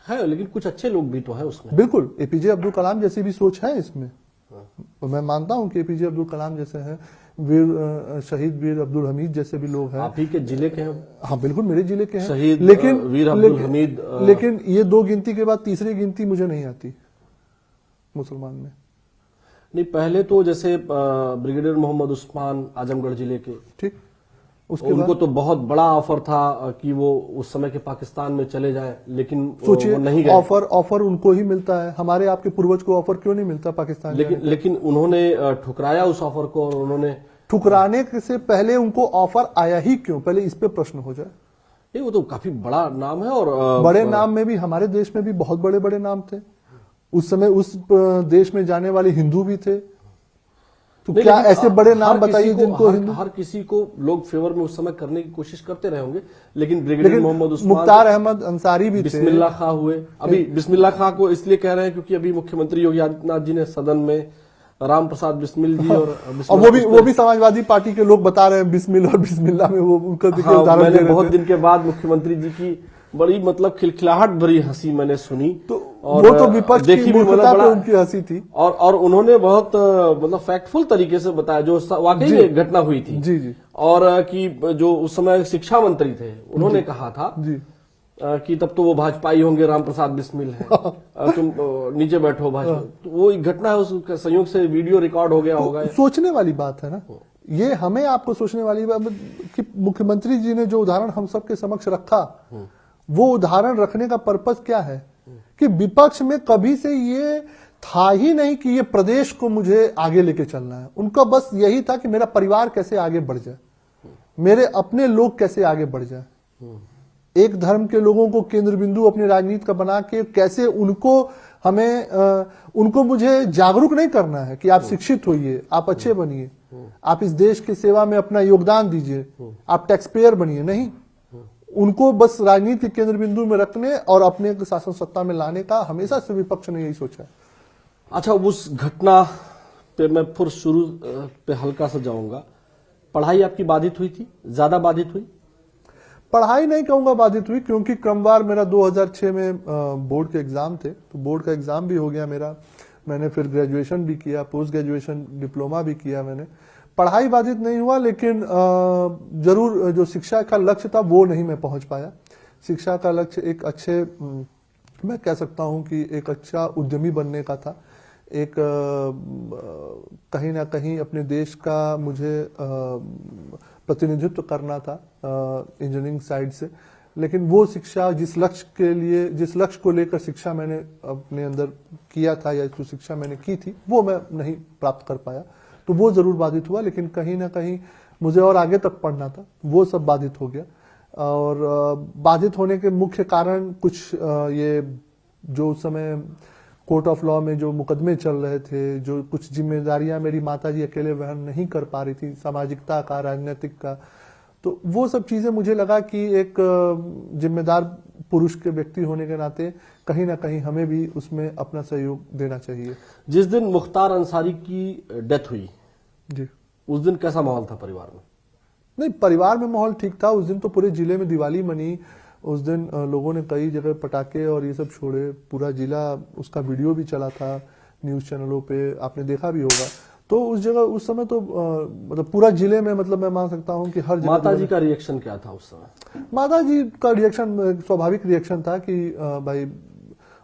है, लेकिन कुछ अच्छे लोग भी तो हैं उसमें। बिल्कुल, एपीजे अब्दुल कलाम जैसी भी सोच है इसमें। तो मैं मानता हूं कि एपीजे अब्दुल कलाम जैसे हैं, शहीद वीर अब्दुल हमीद जैसे भी लोग हैं। आप ही के जिले के हैं? हाँ बिल्कुल मेरे जिले के हैं। शहीद लेकिन वीर अब्दुल हमीद लेकिन ये दो गिनती के बाद तीसरी गिनती मुझे नहीं आती मुसलमान में। नहीं, पहले तो जैसे ब्रिगेडियर मोहम्मद उस्मान आजमगढ़ जिले के, ठीक, उसके उनको बाद तो बहुत बड़ा ऑफर था कि वो उस समय के पाकिस्तान में चले जाएं, लेकिन सोचिए वो नहीं गए। ऑफर उनको ही मिलता है, हमारे आपके पूर्वज को ऑफर क्यों नहीं मिलता पाकिस्तान लेकिन उन्होंने ठुकराया उस ऑफर को, और उन्होंने ठुकराने से पहले उनको ऑफर आया ही क्यों, पहले इस पे प्रश्न हो जाए। नहीं, वो तो काफी बड़ा नाम है, और बड़े नाम में भी हमारे देश में भी बहुत बड़े बड़े नाम थे उस समय, उस देश में जाने वाले हिंदू भी थे। तो नहीं, क्या लेकिन ऐसे बड़े नाम हर किसी बताइए को- जिनको हर, हिंदू, हर किसी को लोग फेवर में उस समय करने की कोशिश करते रहे होंगे, लेकिन ब्रिगेडियर मोहम्मद उस्मान, मुख्तार अहमद अंसारी भी थे। बिस्मिल्लाह खां हुए। अभी बिस्मिल्लाह खां को इसलिए कह रहे हैं क्योंकि अभी मुख्यमंत्री योगी आदित्यनाथ जी ने सदन में राम प्रसाद बिस्मिल जी और और वो भी समाजवादी पार्टी के लोग बता रहे हैं बिस्मिल और बिस्मिल्लाह में वो उनका देखिए हाँ, उदाहरण दे मैंने रहे बहुत थे। दिन के बाद मुख्यमंत्री जी की बड़ी मतलब खिलखिलाहट भरी हंसी मैंने सुनी, तो और वो तो विपक्ष देखी की भी, मतलब मूर्खता पे बड़ा- उनकी हंसी थी। और उन्होंने बहुत मतलब फैक्टफुल तरीके से बताया जो वाकई में घटना हुई थी। जी जी और कि जो उस समय शिक्षा मंत्री थे उन्होंने कहा था जी कि तब तो वो भाजपाई होंगे, राम प्रसाद बिस्मिल है, तुम नीचे बैठो भाजपा। तो वो एक घटना है, उसका संयोग से वीडियो रिकॉर्ड हो गया होगा। सोचने वाली बात है ना, ये हमें आपको सोचने वाली बात कि मुख्यमंत्री जी ने जो उदाहरण हम सबके समक्ष रखा, वो उदाहरण रखने का पर्पस क्या है कि विपक्ष में कभी से ये था ही नहीं कि ये प्रदेश को मुझे आगे लेके चलना है। उनका बस यही था कि मेरा परिवार कैसे आगे बढ़ जाए, मेरे अपने लोग कैसे आगे बढ़ जाए, एक धर्म के लोगों को केंद्र बिंदु अपनी राजनीति का बना के कैसे उनको मुझे जागरूक नहीं करना है कि आप शिक्षित होइए, आप अच्छे बनिए, आप इस देश की सेवा में अपना योगदान दीजिए, आप टैक्स पेयर बनिए। नहीं, उनको बस राजनीति के केंद्र बिंदु में रखने और अपने शासन सत्ता में लाने का हमेशा से विपक्ष ने यही सोचा है। अच्छा, उस घटना पे मैं फिर शुरू पे हल्का सा जाऊंगा। पढ़ाई आपकी बाधित हुई थी, ज्यादा बाधित हुई? पढ़ाई नहीं कहूंगा बाधित हुई, क्योंकि क्रमवार मेरा 2006 में बोर्ड के एग्जाम थे, तो बोर्ड का एग्जाम भी हो गया मेरा। मैंने फिर ग्रेजुएशन भी किया, पोस्ट ग्रेजुएशन डिप्लोमा भी किया मैंने। पढ़ाई बाधित नहीं हुआ, लेकिन जरूर जो शिक्षा का लक्ष्य था वो नहीं मैं पहुंच पाया। शिक्षा का लक्ष्य एक अच्छे मैं कह सकता हूं कि एक अच्छा उद्यमी बनने का था, एक कहीं ना कहीं अपने देश का मुझे प्रतिनिधित्व करना था इंजीनियरिंग साइड से। लेकिन वो शिक्षा जिस लक्ष्य को लेकर शिक्षा मैंने अपने अंदर किया था या जो शिक्षा मैंने की थी वो मैं नहीं प्राप्त कर पाया, तो वो जरूर बाधित हुआ। लेकिन कहीं ना कहीं मुझे और आगे तक पढ़ना था, वो सब बाधित हो गया। और बाधित होने के मुख्य कारण कुछ ये जो उस समय कोर्ट ऑफ लॉ में जो मुकदमे चल रहे थे, जो कुछ जिम्मेदारियां मेरी माताजी अकेले वहन नहीं कर पा रही थी, सामाजिकता का, राजनीतिक का, तो वो सब चीजें मुझे लगा कि एक जिम्मेदार पुरुष के व्यक्ति होने के नाते कहीं ना कहीं हमें भी उसमें अपना सहयोग देना चाहिए। जिस दिन मुख्तार अंसारी की डेथ हुई जी, उस दिन कैसा माहौल था परिवार में? नहीं, परिवार में माहौल ठीक था। उस दिन तो पूरे जिले में दिवाली मनी। उस दिन लोगों ने कई जगह पटाखे और ये सब छोड़े, पूरा जिला, उसका वीडियो भी चला था न्यूज चैनलों पे, आपने देखा भी होगा। तो उस जगह उस समय तो मतलब पूरा जिले में, मतलब मैं मान सकता हूं कि हर जगह। माता जी का रिएक्शन क्या था उस समय? माता जी का रिएक्शन स्वाभाविक रिएक्शन था कि भाई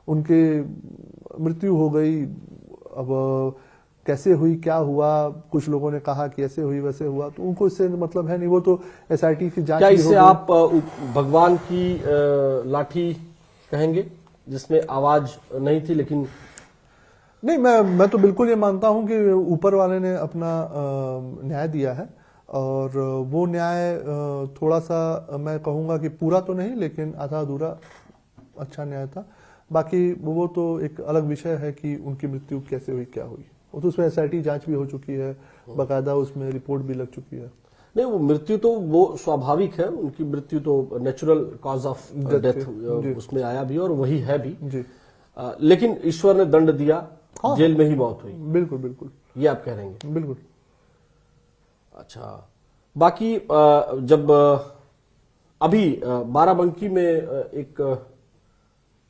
उनके मृत्यु हो गई, अब कैसे हुई, क्या हुआ, कुछ लोगों ने कहा कि ऐसे हुई वैसे हुआ, तो उनको इससे मतलब है नहीं, वो तो एसआईटी की जांच क्या भी हो इससे गई। आप भगवान की लाठी कहेंगे जिसमें आवाज नहीं थी? लेकिन नहीं, मैं तो बिल्कुल ये मानता हूं कि ऊपर वाले ने अपना न्याय दिया है, और वो न्याय थोड़ा सा मैं कहूंगा कि पूरा तो नहीं, लेकिन आधा अधूरा अच्छा न्याय था। बाकी वो तो एक अलग विषय है कि उनकी मृत्यु कैसे हुई, क्या हुई, वो तो उसमें एसआईटी जांच भी हो चुकी है, बाकायदा उसमें रिपोर्ट भी लग चुकी है। नहीं, वो मृत्यु तो वो स्वाभाविक है, उनकी मृत्यु तो नेचुरल कॉज ऑफ डेथ उसमें आया भी और वही है भी जी, लेकिन ईश्वर ने दंड दिया, हाँ, जेल में ही मौत हुई। बिल्कुल बिल्कुल, ये आप कह रहेंगे? बिल्कुल। अच्छा, बाकी जब अभी बाराबंकी में एक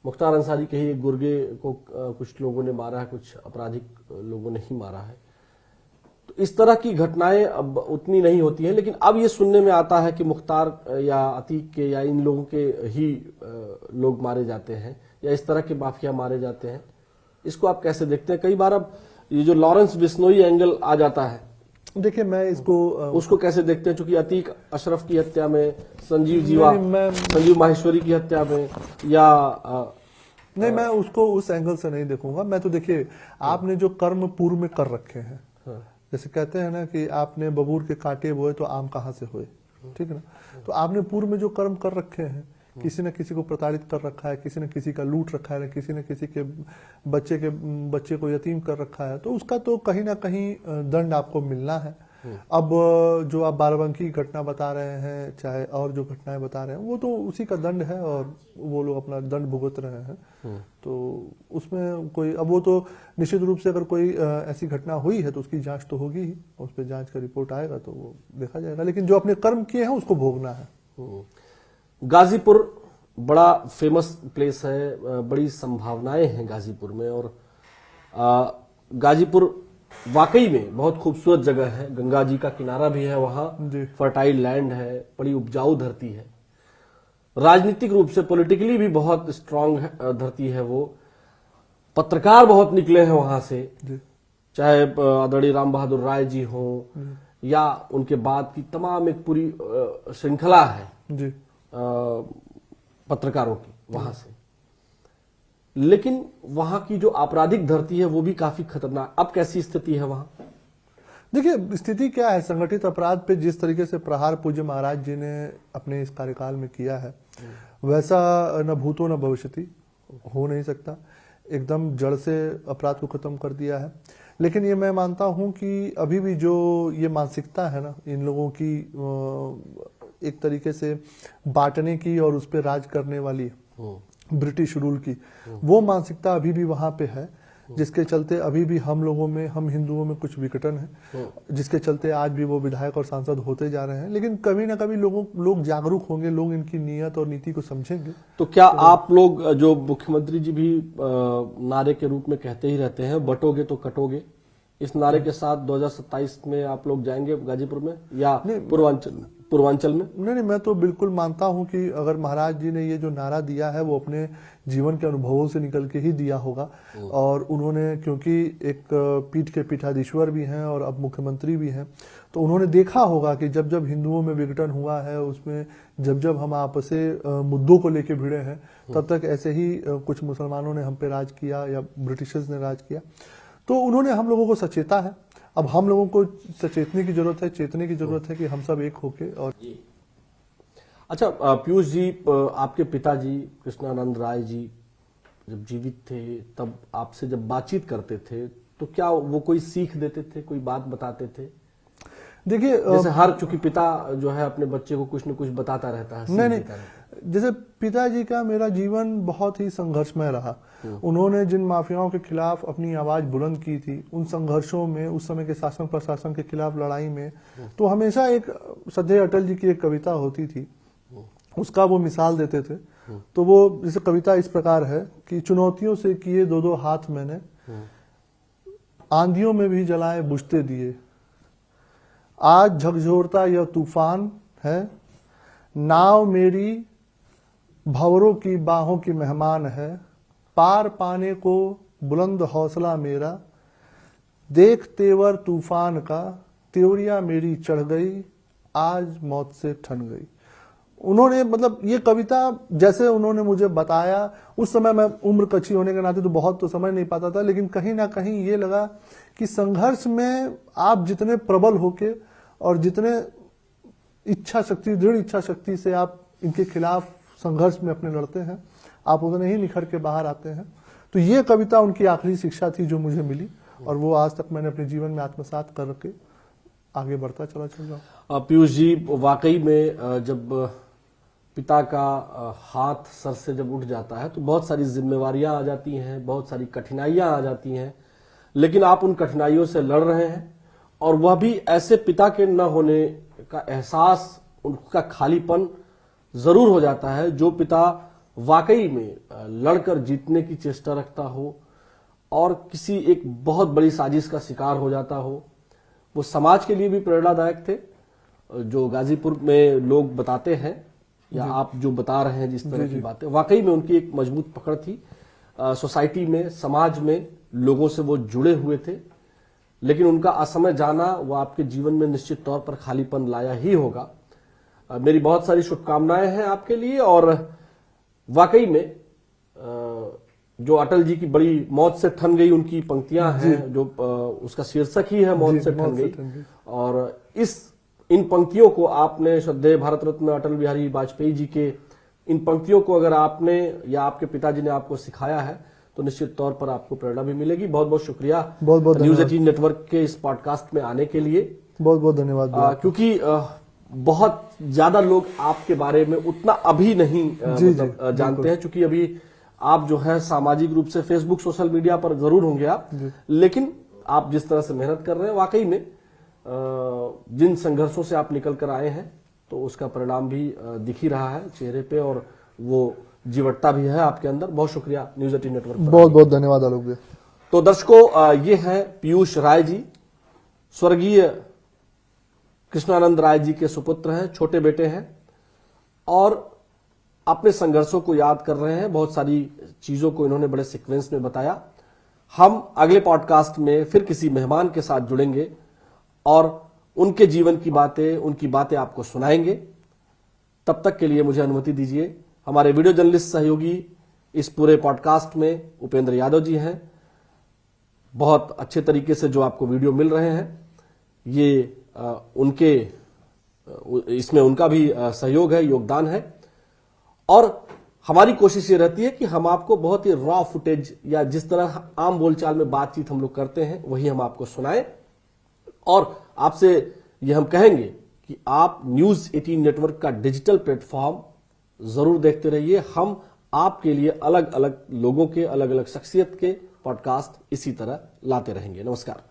मुख्तार अंसारी के ही एक गुर्गे को कुछ लोगों ने मारा है, कुछ आपराधिक लोगों ने ही मारा है, तो तो इस तरह की घटनाएं अब उतनी नहीं होती हैं, लेकिन अब ये सुनने में आता है कि मुख्तार या अतीक के या इन लोगों के ही लोग मारे जाते हैं या इस तरह के माफिया मारे जाते हैं। इसको आप कैसे देखते हैं? कई बार अब ये जो लॉरेंस बिश्नोई एंगल आ जाता है, देखिए मैं इसको उसको कैसे देखते हैं? चूंकि अतीक अशरफ की हत्या में, संजीव माहेश्वरी की हत्या में, या नहीं, मैं उसको उस एंगल से नहीं देखूंगा। मैं तो देखिए, आपने जो कर्म पूर्व में कर रखे हैं, जैसे कहते हैं ना कि आपने बबूर के कांटे बोए तो आम कहाँ से होए, ठीक है ना। तो आपने पूर्व में जो कर्म कर रखे हैं, किसी न किसी को प्रताड़ित कर रखा है, किसी न किसी का लूट रखा है, किसी न किसी के बच्चे को यतीम कर रखा है, तो उसका तो कहीं ना कहीं दंड आपको मिलना है। अब जो आप बाराबंकी की घटना बता रहे हैं, चाहे और जो घटनाएं बता रहे हैं, वो तो उसी का दंड है और वो लोग अपना दंड भुगत रहे हैं। तो उसमें कोई, अब वो तो निश्चित रूप से अगर कोई ऐसी घटना हुई है तो उसकी जांच तो होगी ही, उस पर जांच का रिपोर्ट आएगा तो वो देखा जाएगा, लेकिन जो अपने कर्म किए हैं उसको भोगना है। गाजीपुर बड़ा फेमस प्लेस है, बड़ी संभावनाएं हैं गाजीपुर में, और गाजीपुर वाकई में बहुत खूबसूरत जगह है। गंगा जी का किनारा भी है वहां, फर्टाइल लैंड है, बड़ी उपजाऊ धरती है, राजनीतिक रूप से पॉलिटिकली भी बहुत स्ट्रांग धरती है वो। पत्रकार बहुत निकले हैं वहां से, चाहे आदरणीय राम बहादुर राय जी हो या उनके बाद की तमाम एक पूरी श्रृंखला है जी पत्रकारों की वहां से। लेकिन वहां की जो आपराधिक धरती है वो भी काफी खतरनाक। अब कैसी स्थिति है वहां? देखिए स्थिति क्या है, संगठित अपराध पे जिस तरीके से प्रहार पूज्य महाराज जी ने अपने इस कार्यकाल में किया है, वैसा न भूतो न भविष्यति हो नहीं सकता। एकदम जड़ से अपराध को खत्म कर दिया है। लेकिन ये मैं मानता हूं कि अभी भी जो ये मानसिकता है ना इन लोगों की, एक तरीके से बांटने की और उस पर राज करने वाली ब्रिटिश रूल की, वो मानसिकता अभी भी वहां पे है, जिसके चलते अभी भी हम लोगों में, हम हिंदुओं में कुछ विघटन है, जिसके चलते आज भी वो विधायक और सांसद होते जा रहे हैं। लेकिन कभी ना कभी लोग जागरूक होंगे, लोग इनकी नीयत और नीति को समझेंगे। तो क्या आप लोग, जो मुख्यमंत्री जी भी नारे के रूप में कहते ही रहते हैं, बटोगे तो कटोगे, इस नारे के साथ 2027 में आप लोग जाएंगे गाजीपुर में या पूर्वांचल में? नहीं, मैं तो बिल्कुल मानता हूं कि अगर महाराज जी ने ये जो नारा दिया है वो अपने जीवन के अनुभवों से निकल के ही दिया होगा। और उन्होंने, क्योंकि एक पीठ के पीठाधीश्वर भी हैं और अब मुख्यमंत्री भी हैं, तो उन्होंने देखा होगा कि जब जब हिंदुओं में विघटन हुआ है, उसमें जब जब हम आपसे मुद्दों को लेके भिड़े हैं, तब तक ऐसे ही कुछ मुसलमानों ने हम पे राज किया या ब्रिटिशर्स ने राज किया। तो उन्होंने हम लोगों को सचेता है। अब हम लोगों को सचेतने की जरूरत है, चेतने की जरूरत है कि हम सब एक होके। और अच्छा पीयूष जी, आपके पिताजी कृष्णानंद राय जी जब जीवित थे, तब आपसे जब बातचीत करते थे तो क्या वो कोई सीख देते थे, कोई बात बताते थे? देखिए, जैसे हर चूंकि पिता जो है अपने बच्चे को कुछ न कुछ बताता रहता है। नहीं, जैसे पिताजी का मेरा जीवन बहुत ही संघर्षमय रहा। उन्होंने जिन माफियाओं के खिलाफ अपनी आवाज बुलंद की थी, उन संघर्षों में, उस समय के शासन प्रशासन के खिलाफ लड़ाई में, तो हमेशा एक श्रद्धेय अटल जी की एक कविता होती थी, उसका वो मिसाल देते थे। तो वो जैसे कविता इस प्रकार है कि चुनौतियों से किए दो दो हाथ मैंने, आंधियों में भी जलाए बुझते दिए, आज झकझोरता यह तूफान है, नाव मेरी भंवरों की बाहों की मेहमान है, पार पाने को बुलंद हौसला मेरा, देख तेवर तूफान का, त्योरिया मेरी चढ़ गई, आज मौत से ठन गई। उन्होंने, मतलब ये कविता जैसे उन्होंने मुझे बताया, उस समय मैं उम्र कच्ची होने के नाते तो बहुत तो समझ नहीं पाता था, लेकिन कहीं ना कहीं ये लगा कि संघर्ष में आप जितने प्रबल होके और जितने इच्छा शक्ति, दृढ़ इच्छा शक्ति से आप इनके खिलाफ संघर्ष में अपने लड़ते हैं, आप उतने ही निखर के बाहर आते हैं। तो ये कविता उनकी आखिरी शिक्षा थी जो मुझे मिली, और वो आज तक मैंने अपने जीवन में आत्मसात करके आगे बढ़ता चल रहा। पीयूष जी, वाकई में जब पिता का हाथ सर से जब उठ जाता है तो बहुत सारी जिम्मेवारियां आ जाती हैं, बहुत सारी कठिनाइयां आ जाती हैं, लेकिन आप उन कठिनाइयों से लड़ रहे हैं, और वह भी ऐसे पिता के न होने का एहसास, उनका खालीपन जरूर हो जाता है जो पिता वाकई में लड़कर जीतने की चेष्टा रखता हो और किसी एक बहुत बड़ी साजिश का शिकार हो जाता हो, वो समाज के लिए भी प्रेरणादायक थे। जो गाजीपुर में लोग बताते हैं या आप जो बता रहे हैं जिस तरह की बातें, वाकई में उनकी एक मजबूत पकड़ थी। सोसाइटी में, समाज में लोगों से वो जुड़े हुए थे, लेकिन उनका असमय जाना वो आपके जीवन में निश्चित तौर पर खालीपन लाया ही होगा। मेरी बहुत सारी शुभकामनाएं हैं आपके लिए। और वाकई में जो अटल जी की बड़ी मौत से ठन गई उनकी पंक्तियां हैं, जो उसका शीर्षक ही है मौत से ठन गई। और इन पंक्तियों को आपने श्रद्धेय भारत रत्न अटल बिहारी वाजपेयी जी के इन पंक्तियों को अगर आपने या आपके पिताजी ने आपको सिखाया है तो निश्चित तौर पर आपको प्रेरणा भी मिलेगी। बहुत बहुत शुक्रिया न्यूज 18 नेटवर्क के इस पॉडकास्ट में आने के लिए। बहुत बहुत धन्यवाद। क्योंकि बहुत ज्यादा लोग आपके बारे में उतना अभी नहीं जानते हैं, क्योंकि अभी आप जो है सामाजिक रूप से फेसबुक, सोशल मीडिया पर जरूर होंगे आप, लेकिन आप जिस तरह से मेहनत कर रहे हैं, वाकई में जिन संघर्षों से आप निकल कर आए हैं तो उसका परिणाम भी दिख ही रहा है चेहरे पे, और वो जीवटता भी है आपके अंदर। बहुत शुक्रिया न्यूज 18 नेटवर्क पर। बहुत बहुत धन्यवाद आलोक भैया। तो दर्शकों, ये है पीयूष राय जी, स्वर्गीय कृष्णानंद राय जी के सुपुत्र हैं, छोटे बेटे हैं, और अपने संघर्षों को याद कर रहे हैं। बहुत सारी चीजों को इन्होंने बड़े सीक्वेंस में बताया। हम अगले पॉडकास्ट में फिर किसी मेहमान के साथ जुड़ेंगे और उनके जीवन की बातें, उनकी बातें आपको सुनाएंगे। तब तक के लिए मुझे अनुमति दीजिए। हमारे वीडियो जर्नलिस्ट सहयोगी इस पूरे पॉडकास्ट में उपेंद्र यादव जी हैं। बहुत अच्छे तरीके से जो आपको वीडियो मिल रहे हैं, ये इसमें उनका भी सहयोग है, योगदान है। और हमारी कोशिश ये रहती है कि हम आपको बहुत ही रॉ फुटेज, या जिस तरह आम बोलचाल में बातचीत हम लोग करते हैं, वही हम आपको सुनाएं। और आपसे ये हम कहेंगे कि आप न्यूज 18 नेटवर्क का डिजिटल प्लेटफॉर्म जरूर देखते रहिए। हम आपके लिए अलग अलग लोगों के, अलग अलग शख्सियत के पॉडकास्ट इसी तरह लाते रहेंगे। नमस्कार।